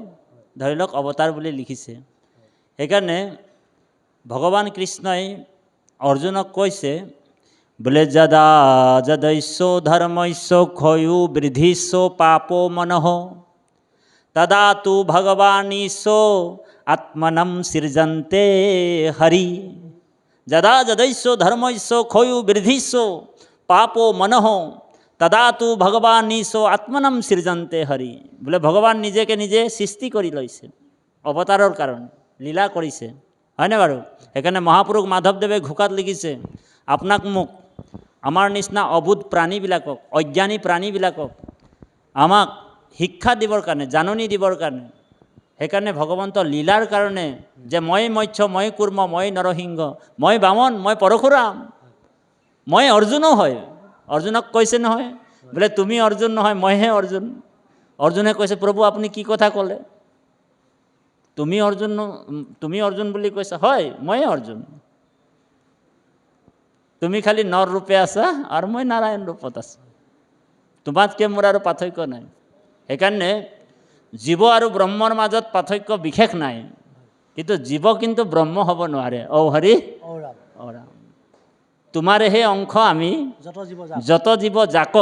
ধৰি লওক অৱতাৰ বুলি লিখিছে। সেইকাৰণে ভগৱান কৃষ্ণই অৰ্জুনক কৈছে বোলে যদা যদৈস্য ধৰ্মস্য ক্ষয়ো বৃদ্ধিস্য পাপো মনঃ তদা তু ভগৱানীশ আত্মনম সৃজন্তে হৰি। যদা যদৈস্য ধৰ্মস্য ক্ষয়ু বৃদ্ধিস্য পাপো মনঃ তদা তু ভগৱানীশ আত্মনম সৃজন্তে হৰি। বোলে ভগৱান নিজকে নিজে সৃষ্টি কৰি লৈছে অৱতাৰৰ কাৰণে, লীলা কৰিছে, হয়নে বাৰু? সেইকাৰণে মহাপুৰুষ মাধৱদেৱে ঘোষাত লিখিছে, আপোনাক মোক আমাৰ নিচিনা অবুধ প্ৰাণীবিলাকক, অজ্ঞানী প্ৰাণীবিলাকক আমাক শিক্ষা দিবৰ কাৰণে, জাননী দিবৰ কাৰণে। সেইকাৰণে ভগৱন্ত লীলাৰ কাৰণে যে মই মৎস্য, মই কুৰ্ম, মই নৰসিংহ, মই বামন, মই পৰশুৰাম, মই অৰ্জুনো হয়। অৰ্জুনক কৈছে নহয় বোলে তুমি অৰ্জুন নহয়, মইহে অৰ্জুন। অৰ্জুনে কৈছে প্ৰভু আপুনি কি কথা ক'লে, তুমি অৰ্জুন বুলি কৈছা, হয় মইয়ে অৰ্জুন। তুমি খালি নৰ ৰূপে আছা আৰু মই নাৰায়ণ ৰূপত আছো, তোমাতকৈ মোৰ আৰু পাৰ্থক্য নাই। সেইকাৰণে জীৱ আৰু ব্ৰহ্মৰ মাজত পাৰ্থক্য বিশেষ নাই, কিন্তু জীৱ কিন্তু ব্ৰহ্ম হ'ব নোৱাৰে। ঔ হৰি ঔ ৰাম, তোমাৰেহে অংশ আমি যত জীৱ জাক,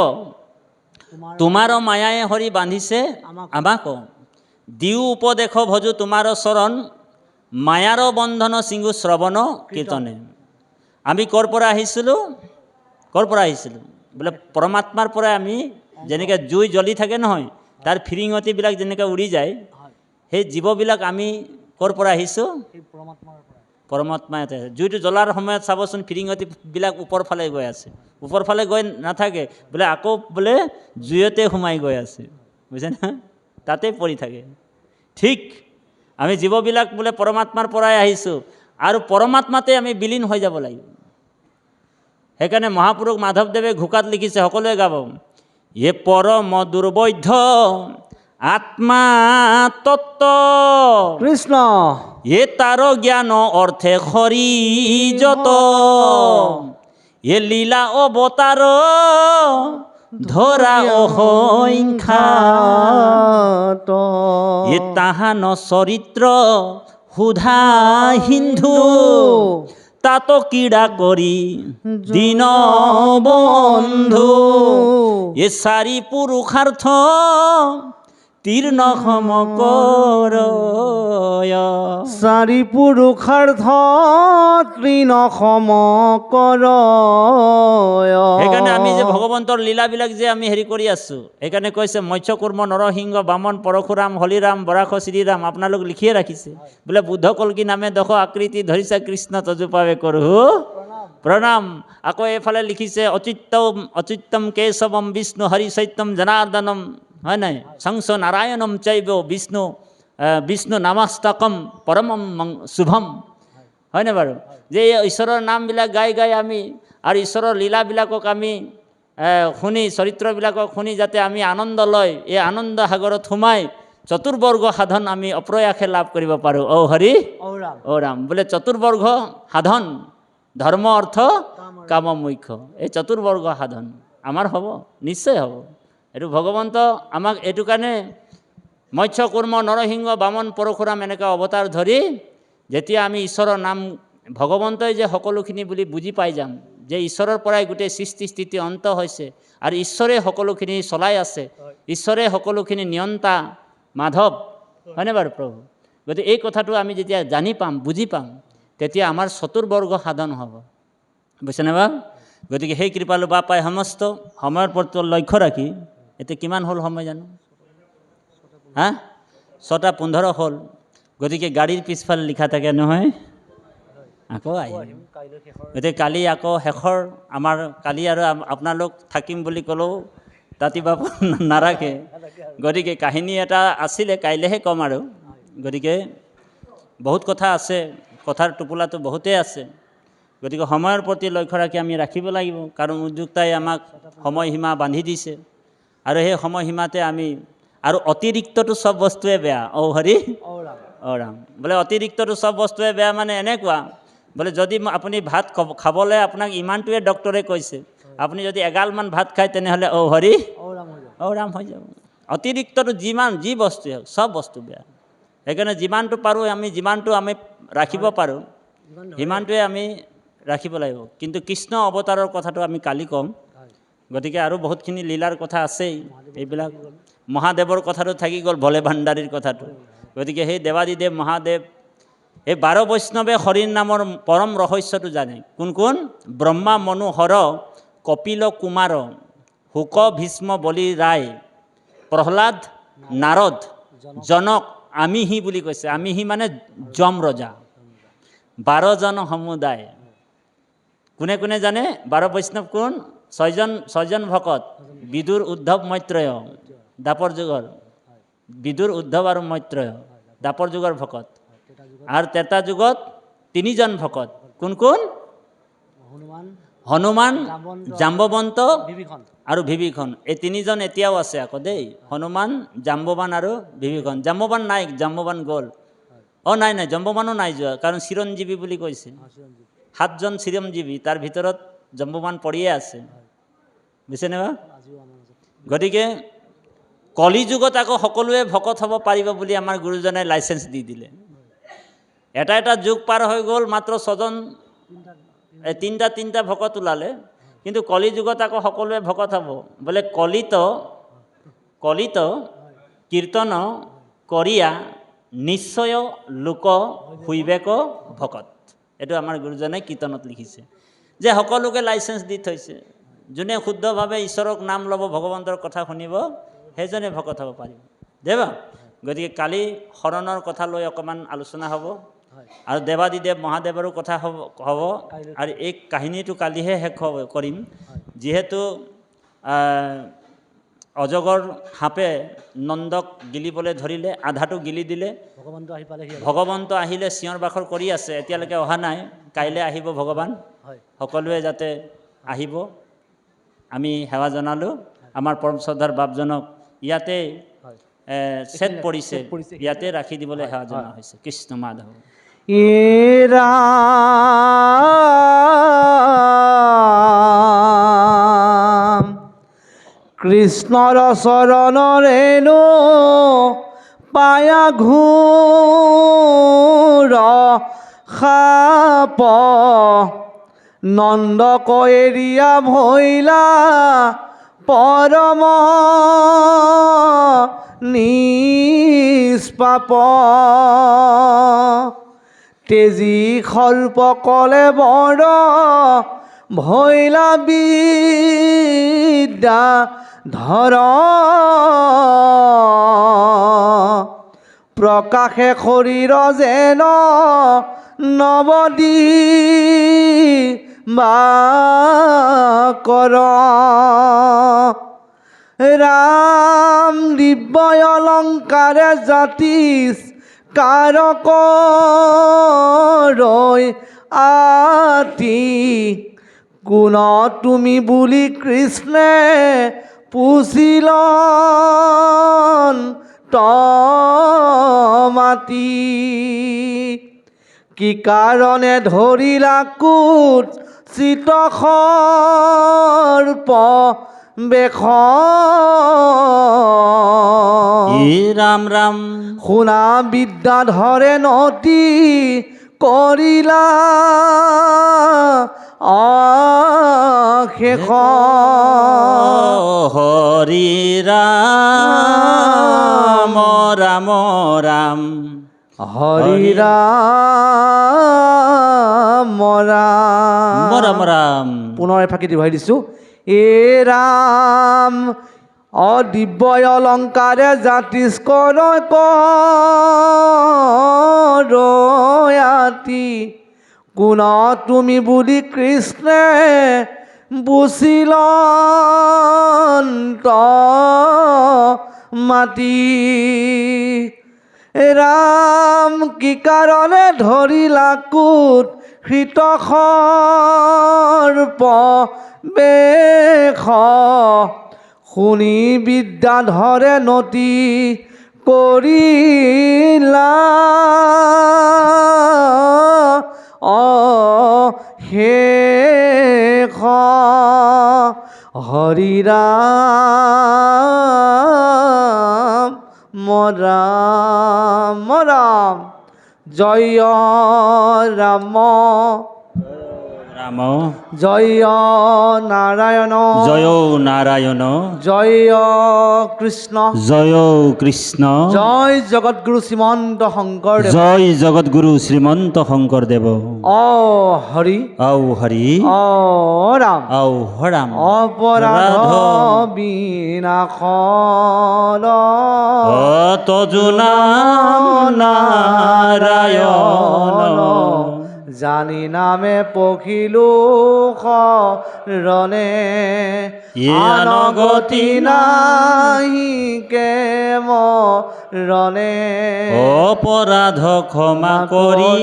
তোমাৰ মায়াই হৰি বান্ধিছে আমাক। দিও উপদেশ ভজু তোমাৰ চৰণ, মায়াৰ বন্ধন চিঙু শ্ৰৱণ কীৰ্তনে। আমি ক'ৰ পৰা আহিছিলোঁ? বোলে পৰমাত্মাৰ পৰা। আমি যেনেকৈ জুই জ্বলি থাকে নহয়, তাৰ ফিৰিঙতিবিলাক যেনেকৈ উৰি যায়, সেই জীৱবিলাক আমি ক'ৰ পৰা আহিছোঁ? পৰমাত্মাই জুইটো জ্বলাৰ সময়ত চাবচোন ফিৰিঙতিবিলাক ওপৰ ফালে গৈ আছে, ওপৰ ফালে গৈ নাথাকে, বোলে আকৌ বোলে জুইতে সোমাই গৈ আছে, বুজে না, তাতে পৰি থাকে। ঠিক আমি জীৱবিলাক বোলে পৰমাত্মাৰ পৰাই আহিছোঁ আৰু পৰমাত্মাতে আমি বিলীন হৈ যাব লাগিব। সেইকাৰণে মহাপুৰুষ মাধৱদেৱে ঘোকাত লিখিছে, সকলোৱে গাব, এ পৰম দুৰ্বৈধ আত্মা তত্ত্ব কৃষ্ণ এ তার জ্ঞান অর্থে হরি যত এ লীলা অবতার ধরা অহংখাত এ তাহান চরিত্র হুধা হিন্দু তাত ক্রীড়া করি দীন বন্ধু এ সারি পুরুষার্থ তীর্ণ ক্ষম কর চাৰি পুৰুষাৰ্থ তৃণ সম কৰ। সেইকাৰণে আমি যে ভগৱন্তৰ লীলাবিলাক যে আমি হেৰি কৰি আছোঁ, সেইকাৰণে কৈছে মৎস্য কুৰ্ম নৰসিংহ বামন পৰশুৰাম হলিৰাম বৰাস শ্ৰীৰাম, আপোনালোক লিখিয়ে ৰাখিছে, বোলে বুদ্ধ কল্কি নামে দশ আকৃতি ধৰিছে কৃষ্ণ তজুপাৱে কৰোঁ প্ৰণাম। আকৌ এইফালে লিখিছে অচ্যুতম কেশৱম বিষ্ণু হৰি চৈত্যম জনাৰ্দনম, হয় নাই, সংস নাৰায়ণম চৈব বিষ্ণু নামাস্তকম পৰমম শুভম, হয়নে বাৰু? যে এই ঈশ্বৰৰ নামবিলাক গাই গাই আমি আৰু ঈশ্বৰৰ লীলাবিলাকক আমি শুনি, চৰিত্ৰবিলাকক শুনি যাতে আমি আনন্দ লয়, এই আনন্দ সাগৰত সোমাই চতুৰ্বৰ্গ সাধন আমি অপ্ৰয়াসে লাভ কৰিব পাৰোঁ। ঔ হৰি ঔ ৰাম, বোলে চতুৰ্বৰ্গ সাধন ধৰ্ম অৰ্থ কাম মোক্ষ, এই চতুৰ্বৰ্গ সাধন আমাৰ হ'ব, নিশ্চয় হ'ব। এইটো ভগৱন্ত আমাক এইটো কাৰণে মৎস্য কুৰ্ম নৰসিংহ বামন পৰশুৰাম এনেকুৱা অৱতাৰ ধৰি যেতিয়া আমি ঈশ্বৰৰ নাম ভগৱন্তই যে সকলোখিনি বুলি বুজি পাই যাম, যে ঈশ্বৰৰ পৰাই গোটেই সৃষ্টি স্থিতি অন্ত হৈছে আৰু ঈশ্বৰে সকলোখিনি চলাই আছে, ঈশ্বৰে সকলোখিনি নিয়ন্তা মাধৱ, হয়নে বাৰু প্ৰভু? গতিকে এই কথাটো আমি যেতিয়া জানি পাম, বুজি পাম, তেতিয়া আমাৰ চতুৰ্বৰ্গ সাধন হ'ব, বুজিছেনে বাৰু? গতিকে সেই কৃপালু বাপাই সমস্ত সময়ৰ প্ৰতি লক্ষ্য ৰাখি, এতিয়া কিমান হ'ল সময় জানো? 6:15 হ'ল। গতিকে গাড়ীৰ পিছফালে লিখা থাকে নহয়, আকৌ আহিম। গতিকে কালি আকৌ শেষৰ আমাৰ কালি আৰু আপোনালোক থাকিম বুলি ক'লেও তাতি বাপ নাৰাখে, গতিকে কাহিনী এটা আছিলে, কাইলৈহে ক'ম আৰু। গতিকে বহুত কথা আছে, কথাৰ টোপোলাটো বহুতেই আছে, গতিকে সময়ৰ প্ৰতি লক্ষ্য ৰাখি আমি ৰাখিব লাগিব, কাৰণ উদ্যোক্তাই আমাক সময়সীমা বান্ধি দিছে আৰু সেই সময়সীমাতে আমি, আৰু অতিৰিক্তটো চব বস্তুৱে বেয়া। ঔ হৰি ঔ ৰাম, বোলে অতিৰিক্তটো চব বস্তুৱে বেয়া মানে এনেকুৱা, বোলে যদি আপুনি ভাত খাবলৈ আপোনাক ইমানটোৱে ডক্টৰে কৈছে, আপুনি যদি এগালমান ভাত খায় তেনেহ'লে ঔ হৰি ঔ ৰাম হৈ যাব। অতিৰিক্তটো যি বস্তুৱে হওক চব বস্তু বেয়া। সেইকাৰণে যিমানটো পাৰোঁ যিমানটো আমি ৰাখিব পাৰোঁ সিমানটোৱে আমি ৰাখিব লাগিব। কিন্তু কৃষ্ণ অৱতাৰৰ কথাটো আমি কালি ক'ম, গতিকে আৰু বহুতখিনি লীলাৰ কথা আছেই, এইবিলাক মহাদেৱৰ কথাটো থাকি গ'ল, ভলে ভাণ্ডাৰীৰ কথাটো। গতিকে সেই দেৱাদিদেৱ মহাদেৱ, এই 12 বৈষ্ণৱে হৰিৰ নামৰ পৰম ৰহস্যটো জানে। কোন কোন? ব্ৰহ্মা মনু হৰ কপিল কুমাৰ শুক ভীষ্ম বলি ৰায় প্ৰহ্লাদ নাৰদ জনক আমিহি বুলি কৈছে। আমিহি মানে যম ৰজা, 12জন সমুদায়। কোনে কোনে জানে 12 বৈষ্ণৱ কোন? 6জন ভকত, বিদুৰ উদ্ধৱ মৈত্ৰেয় দ্বাপৰ যুগৰ, বিদুৰ উদ্ধৱ আৰু মৈত্ৰেয় দ্বাপৰ যুগৰ ভকত, আৰু ত্ৰেতা যুগত 3জন ভকত। কোন কোন? হনুমান, জাম্বৱন্ত আৰু বিভীষণ। এই 3জন এতিয়াও আছে আকৌ দেই, হনুমান, জাম্বৱান আৰু বিভীষণ। জাম্বৱান নাই, জাম্বৱান গ'ল। নাই জাম্বৱানো নাই যোৱা, কাৰণ চিৰঞ্জীৱী বুলি কৈছে। 7জন চিৰঞ্জীৱী, তাৰ ভিতৰত জাম্বৱান পৰিয়ে আছে, বুজিছেনে বা? গতিকে কলি যুগত আকৌ সকলোৱে ভকত হ'ব পাৰিব বুলি আমাৰ গুৰুজনে লাইচেঞ্চ দি দিলে। এটা যুগ পাৰ হৈ গ'ল, মাত্ৰ 6জন, তিনিটা ভকত ওলালে, কিন্তু কলি যুগত আকৌ সকলোৱে ভকত হ'ব বোলে। কলিত কীৰ্তন কৰিয়া নিশ্চয় লোক হৈবেক ভকত। এইটো আমাৰ গুৰুজনে কীৰ্তনত লিখিছে, যে সকলোকে লাইচেঞ্চ দি থৈছে, যোনে শুদ্ধভাৱে ঈশ্বৰক নাম ল'ব, ভগৱন্তৰ কথা শুনিব, সেইজনে ভকত হ'ব পাৰিব। দেৱা গতিকে কালি শৰণৰ কথা লৈ অকণমান আলোচনা হ'ব হয় আৰু দেৱাদিদেৱ মহাদেৱৰো কথা হ'ব আৰু এই কাহিনীটো কালিহে শেষ কৰিম যিহেতু অজগৰ সাপে নন্দক গিলিবলৈ ধৰিলে আধাটো গিলি দিলে ভগৱানটো আহি পালেহি ভগৱন্ত আহিলে চিঞৰ বাখৰ কৰি আছে এতিয়ালৈকে অহা নাই কাইলৈ আহিব ভগৱান হয় সকলোৱে যাতে আহিব আমি সেৱা জনালোঁ আমাৰ পৰম শ্ৰদ্ধাৰ বাপজনক ইয়াতে হয় ছেট পৰিছে পৰিছে। ইয়াতে ৰাখি দিবলৈ সেৱা জনোৱা হৈছে কৃষ্ণ মাধৱ ৰাম কৃষ্ণৰ চৰণৰেনো পায়া ঘূৰ সাপ নন্দক এৰিয়া ভৈলা পৰম নিষ্পাপ তেজী সৰ্প কলে বৰ ভৈলা বিদ্যা ধৰ প্ৰকাশে শৰীৰ যেন নৱদী বা কৰ ৰাম দিব্য অলংকাৰে জাতিছ কাৰক ৰৈ আতি কোন তুমি বুলি কৃষ্ণে পুছিল মাতি কি কাৰণে ধৰিলা কুট চিত সৰ্প বেশ ৰাম ৰাম শুনা বিদ্যা ধৰে নতি কৰিলা শেষ হৰি ৰাম ৰাম ৰাম হৰি ৰাম ৰাম ৰাম ৰাম পুনৰ এফাকি দিবহাই দিছোঁ এ ৰাম দিব্য অলংকাৰে জাতিস্কৰ ৰয়াতি কোন তুমি বুলি কৃষ্ণে বুচিল মাতি ৰাম কি কাৰণে ধৰিলা কুট হৃত সৰ্প বেশ শুনি বিদ্যা ধৰে নতি কৰিলা শেষ হৰি ৰাম ৰাম ৰাম জয় ৰাম ৰাম জয় নাৰায়ণ জয় নাৰায়ণ জয় কৃষ্ণ জয় কৃষ্ণ জয় জগতগুৰু শ্ৰীমন্ত শংকৰদেৱ জয় জগতগুৰু শ্ৰীমন্ত শংকৰদেৱ হৰি হৰি ৰাম ৰাম অপৰাধ বিনাশন তজু নাম নাৰায়ণ জানি নামে পখিলো শৰণে আনগতি নাহি কেমৰণে অপৰাধ ক্ষমা কৰি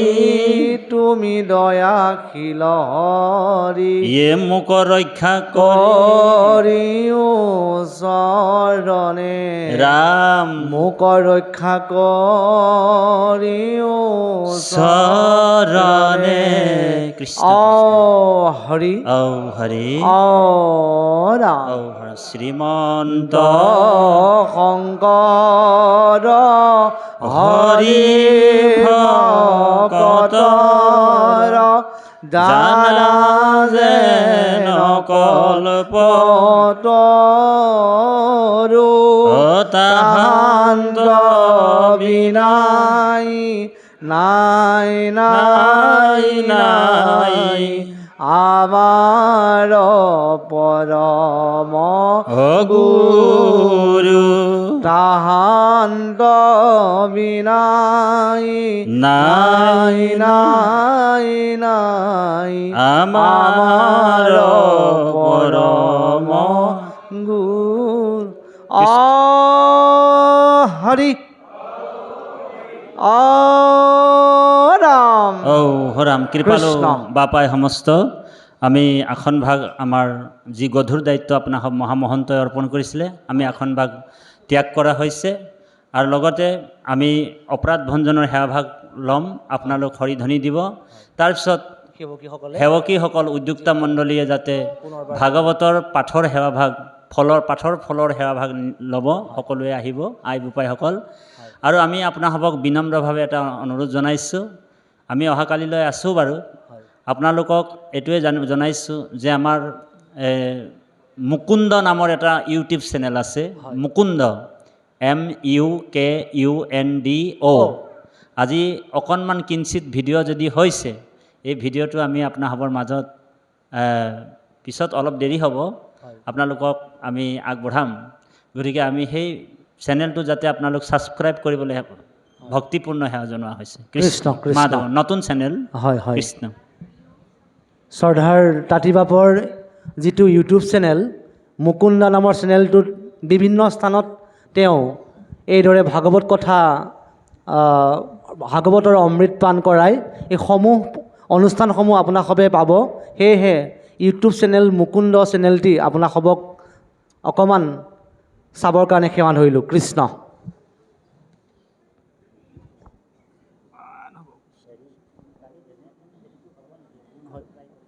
তুমি দয়াশীল হৰি ইয়ে মোক ৰক্ষা কৰিও চৰণে ৰাম মোক ৰক্ষা কৰিও চৰণে কৃষ্ণ হৰি হৰি ৰাম শ্ৰীমন্ত শংকৰ হৰি ভকতৰ জানা যেন কল্পতৰু তাহান্ত বিনাই নাই নাই নাই আমাৰ পৰম গুৰু তাহান্ত বিনাই নাই নাই নাই আমাৰ পৰম গুণ হৰি ৰাম ও হৰাম কৃপালু কৃষ্ণ। বাপাই সমস্ত আমি আসন ভাগ আমাৰ যি গধুৰ দায়িত্ব আপোনাক মহামহন্তই অৰ্পণ কৰিছিলে আমি আসন ভাগ ত্যাগ কৰা হৈছে আৰু লগতে আমি অপৰাধ ভঞ্জনৰ সেৱাভাগ ল'ম আপোনালোক হৰিধ্বনি দিব তাৰপিছত সেৱকীসকল উদ্যোক্তা মণ্ডলীয়ে যাতে ভাগৱতৰ পাঠৰ সেৱাভাগ পাঠৰ ফলৰ সেৱাভাগ ল'ব সকলোৱে আহিব আই বোপাইসকল আৰু আমি আপোনালোকক বিনম্ৰভাৱে এটা অনুৰোধ জনাইছোঁ আমি অহাকালিলৈ আছোঁ বাৰু আপোনালোকক এইটোৱে জনাইছোঁ যে আমাৰ মুকুন্দ নামৰ এটা ইউটিউব চেনেল আছে মুকুন্দ MUKUNDO আজি অকণমান কিঞ্চিত ভিডিঅ' যদি হৈছে এই ভিডিঅ'টো আমি আপোনালোকৰ মাজত পিছত অলপ দেৰি হ'ব আপোনালোকক আমি আগবঢ়াম গতিকে আমি সেই চেনেলটো যাতে আপোনালোক ছাবস্ক্ৰাইব কৰিবলৈ ভক্তিপূৰ্ণ সেৱা জনোৱা হৈছে কৃষ্ণ কৃষ্ণ মাধৱ নতুন চেনেল হয় হয় কৃষ্ণ শ্ৰদ্ধাৰ তাঁতীবাপৰ যিটো ইউটিউব চেনেল মুকুন্দ নামৰ চেনেলটোত বিভিন্ন স্থানত তেওঁ এইদৰে ভাগৱত কথা ভাগৱতৰ অমৃত পান কৰাই এই অনুষ্ঠানসমূহ আপোনাসৱে পাব সেয়েহে ইউটিউব চেনেল মুকুন্দ চেনেলটি আপোনাসৱক অকণমান চাবৰ কাৰণে সেৱা ধৰিলোঁ কৃষ্ণ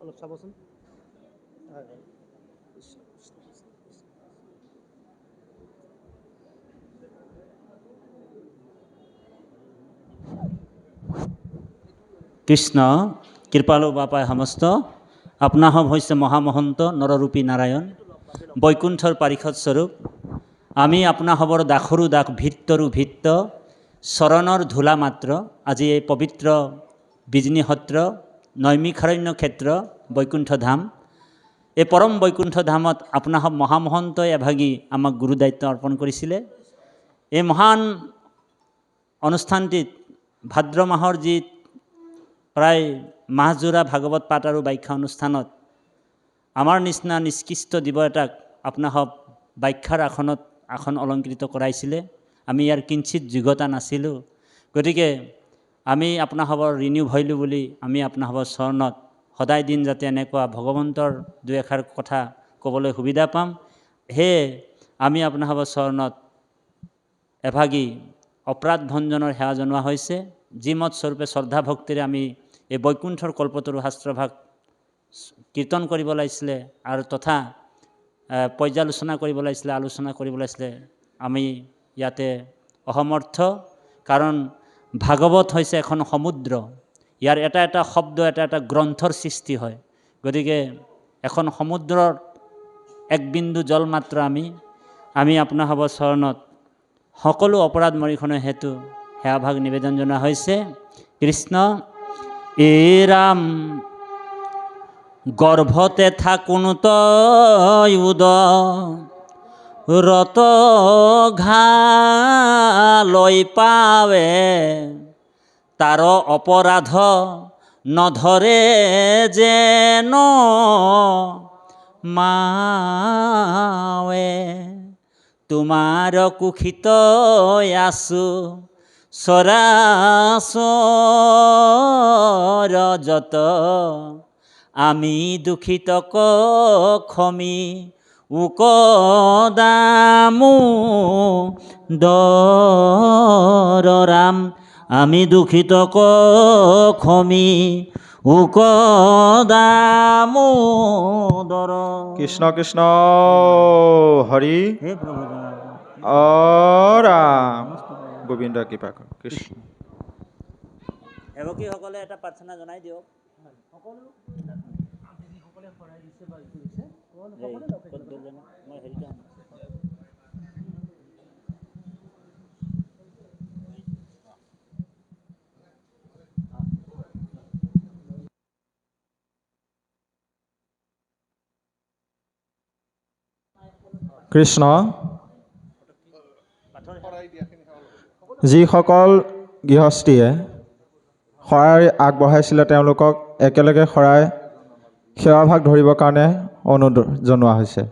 অলপ চাবচোন কৃষ্ণ কৃপালু বাপাই সমস্ত আপোনাসৱ হৈছে মহামহন্ত নৰৰূপী নাৰায়ণ বৈকুণ্ঠৰ পাৰিষদ স্বৰূপ আমি আপোনাসৱৰ দাসৰো দাস ভিত্তৰো ভিত্ত চৰণৰ ধূলা মাত্ৰ আজি এই পবিত্ৰ বিজনী সত্ৰ নৈমিষাৰণ্য ক্ষেত্ৰ বৈকুণ্ঠ ধাম এই পৰম বৈকুণ্ঠ ধামত আপোনাসৱ মহামহন্তই এভাগী আমাক গুৰু দায়িত্ব অৰ্পণ কৰিছিলে এই মহান অনুষ্ঠানটিত ভাদ্ৰ মাহৰ যি প্ৰায় মাহজোৰা ভাগৱত পাঠ আৰু ব্যাখ্যা অনুষ্ঠানত আমাৰ নিচিনা নিষ্কৃষ্ট দিব এটাক আপোনাসৱ ব্যাখ্যাৰ আসন অলংকৃত কৰাইছিলে আমি ইয়াৰ কিঞ্চিত যোগ্যতা নাছিলোঁ গতিকে আমি আপোনাসৱৰ ঋণী ভৰিলোঁ বুলি আমি আপোনাসৱৰ চৰণত সদায় দিন যাতে এনেকুৱা ভগৱন্তৰ দুই এষাৰ কথা ক'বলৈ সুবিধা পাম সেয়ে আমি আপোনাসৱৰ চৰণত এভাগী অপৰাধ ভঞ্জনৰ সেৱা জনোৱা হৈছে যিমত স্বৰূপে শ্ৰদ্ধা ভক্তিৰে আমি এই বৈকুণ্ঠৰ কল্পতৰু শাস্ত্ৰভাগ কীৰ্তন কৰিব লাগিছিলে আৰু তথা পৰ্যালোচনা কৰিব লাগিছিলে আলোচনা কৰিব লাগিছিলে আমি ইয়াতে অসমৰ্থ কাৰণ ভাগৱত হৈছে এখন সমুদ্ৰ ইয়াৰ এটা এটা শব্দ এটা এটা গ্ৰন্থৰ সৃষ্টি হয় গতিকে এখন সমুদ্ৰৰ এক বিন্দু জল মাত্ৰ আমি আপোনাসৱৰ চৰণত সকলো অপৰাধ মৰিখনৰ হেতু সেৱাভাগ নিবেদন জনোৱা হৈছে কৃষ্ণ এ ৰাম গৰ্ভতে থাকুন তই উদৰত ঘালৈ পাৱে তাৰ অপৰাধ নধৰে যেন মাৱে তোমাৰ কুশিত আছো চৰাচৰ যত আমি দুখিত ক্ষমি উকদামো দৰাম আমি দুখিত ক্ষমি উকদামো দৰ কৃষ্ণ কৃষ্ণ হৰি হে প্ৰভু ৰাম গোবিন্দ কৃপা কৰ কৃষ্ণ সেৱকীসকলে এটা প্ৰাৰ্থনা জনাই দিয়ক কৃষ্ণ পাঠৰ যিসকল গৃহস্থীয়ে শৰাই আগবঢ়াইছিলে তেওঁলোকক একেলগে শৰাই সেৱাভাগ ধৰিবৰ কাৰণে অনুৰোধ জনোৱা হৈছে।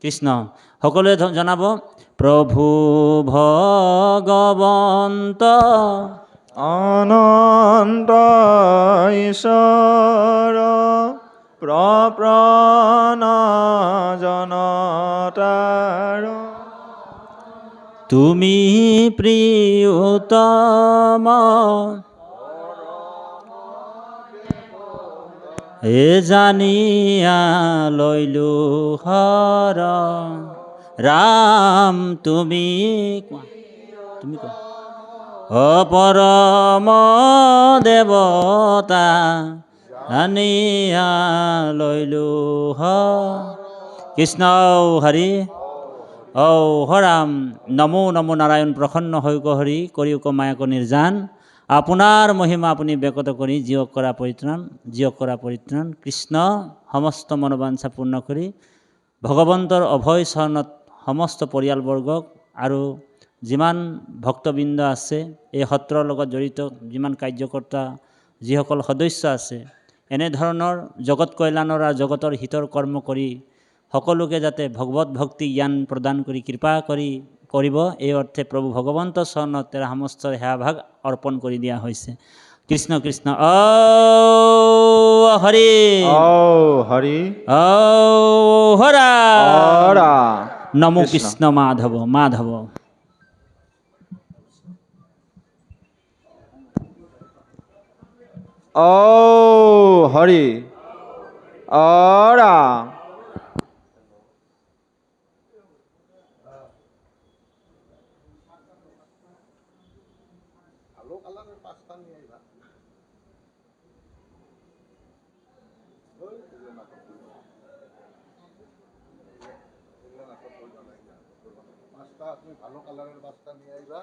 কৃষ্ণ সকলোৱে জনাব প্ৰভু ভগৱন্ত অনন্ত ঈশ্বৰ প্ৰপ্ৰণ জনতাৰ তুমি প্ৰিয়তম এ জানিয়া লৈলো হৰ ৰাম তুমি কোৱা অপৰম দেৱতা জানিয়া লৈলো কৃষ্ণ হৰি ঔ হৰাম নমো নমো নাৰায়ণ প্ৰসন্ন হৈক হৰি কৰিওক মায়াক নিৰ্জান আপোনাৰ মহিমা আপুনি ব্যকত কৰি জীয়ক কৰা পৰিত্ৰাণ কৃষ্ণ সমস্ত মনোবাঞ্ছা পূৰ্ণ কৰি ভগৱন্তৰ অভয় চৰণত সমস্ত পৰিয়ালবৰ্গক আৰু যিমান ভক্তবৃন্দ আছে এই সত্ৰৰ লগত জড়িত যিমান কাৰ্যকৰ্তা যিসকল সদস্য আছে এনেধৰণৰ জগত কল্যাণৰ আৰু জগতৰ হিতৰ কৰ্ম কৰি সকলোকে যাতে ভগৱত ভক্তি জ্ঞান প্ৰদান কৰি কৃপা কৰিব এই অৰ্থে প্ৰভু ভগৱন্তৰ চৰণত তেৰা সমস্ত সেৱাভাগ অৰ্পণ কৰি দিয়া হৈছে। কৃষ্ণ কৃষ্ণ ঔ হৰি হৰি ঔ হৰা হৰা নমো কৃষ্ণ মাধৱ মাধৱ। ঔ হৰি অৰা ভালো কালাৰেৰ বাচ্চা নিয়ে আইবা।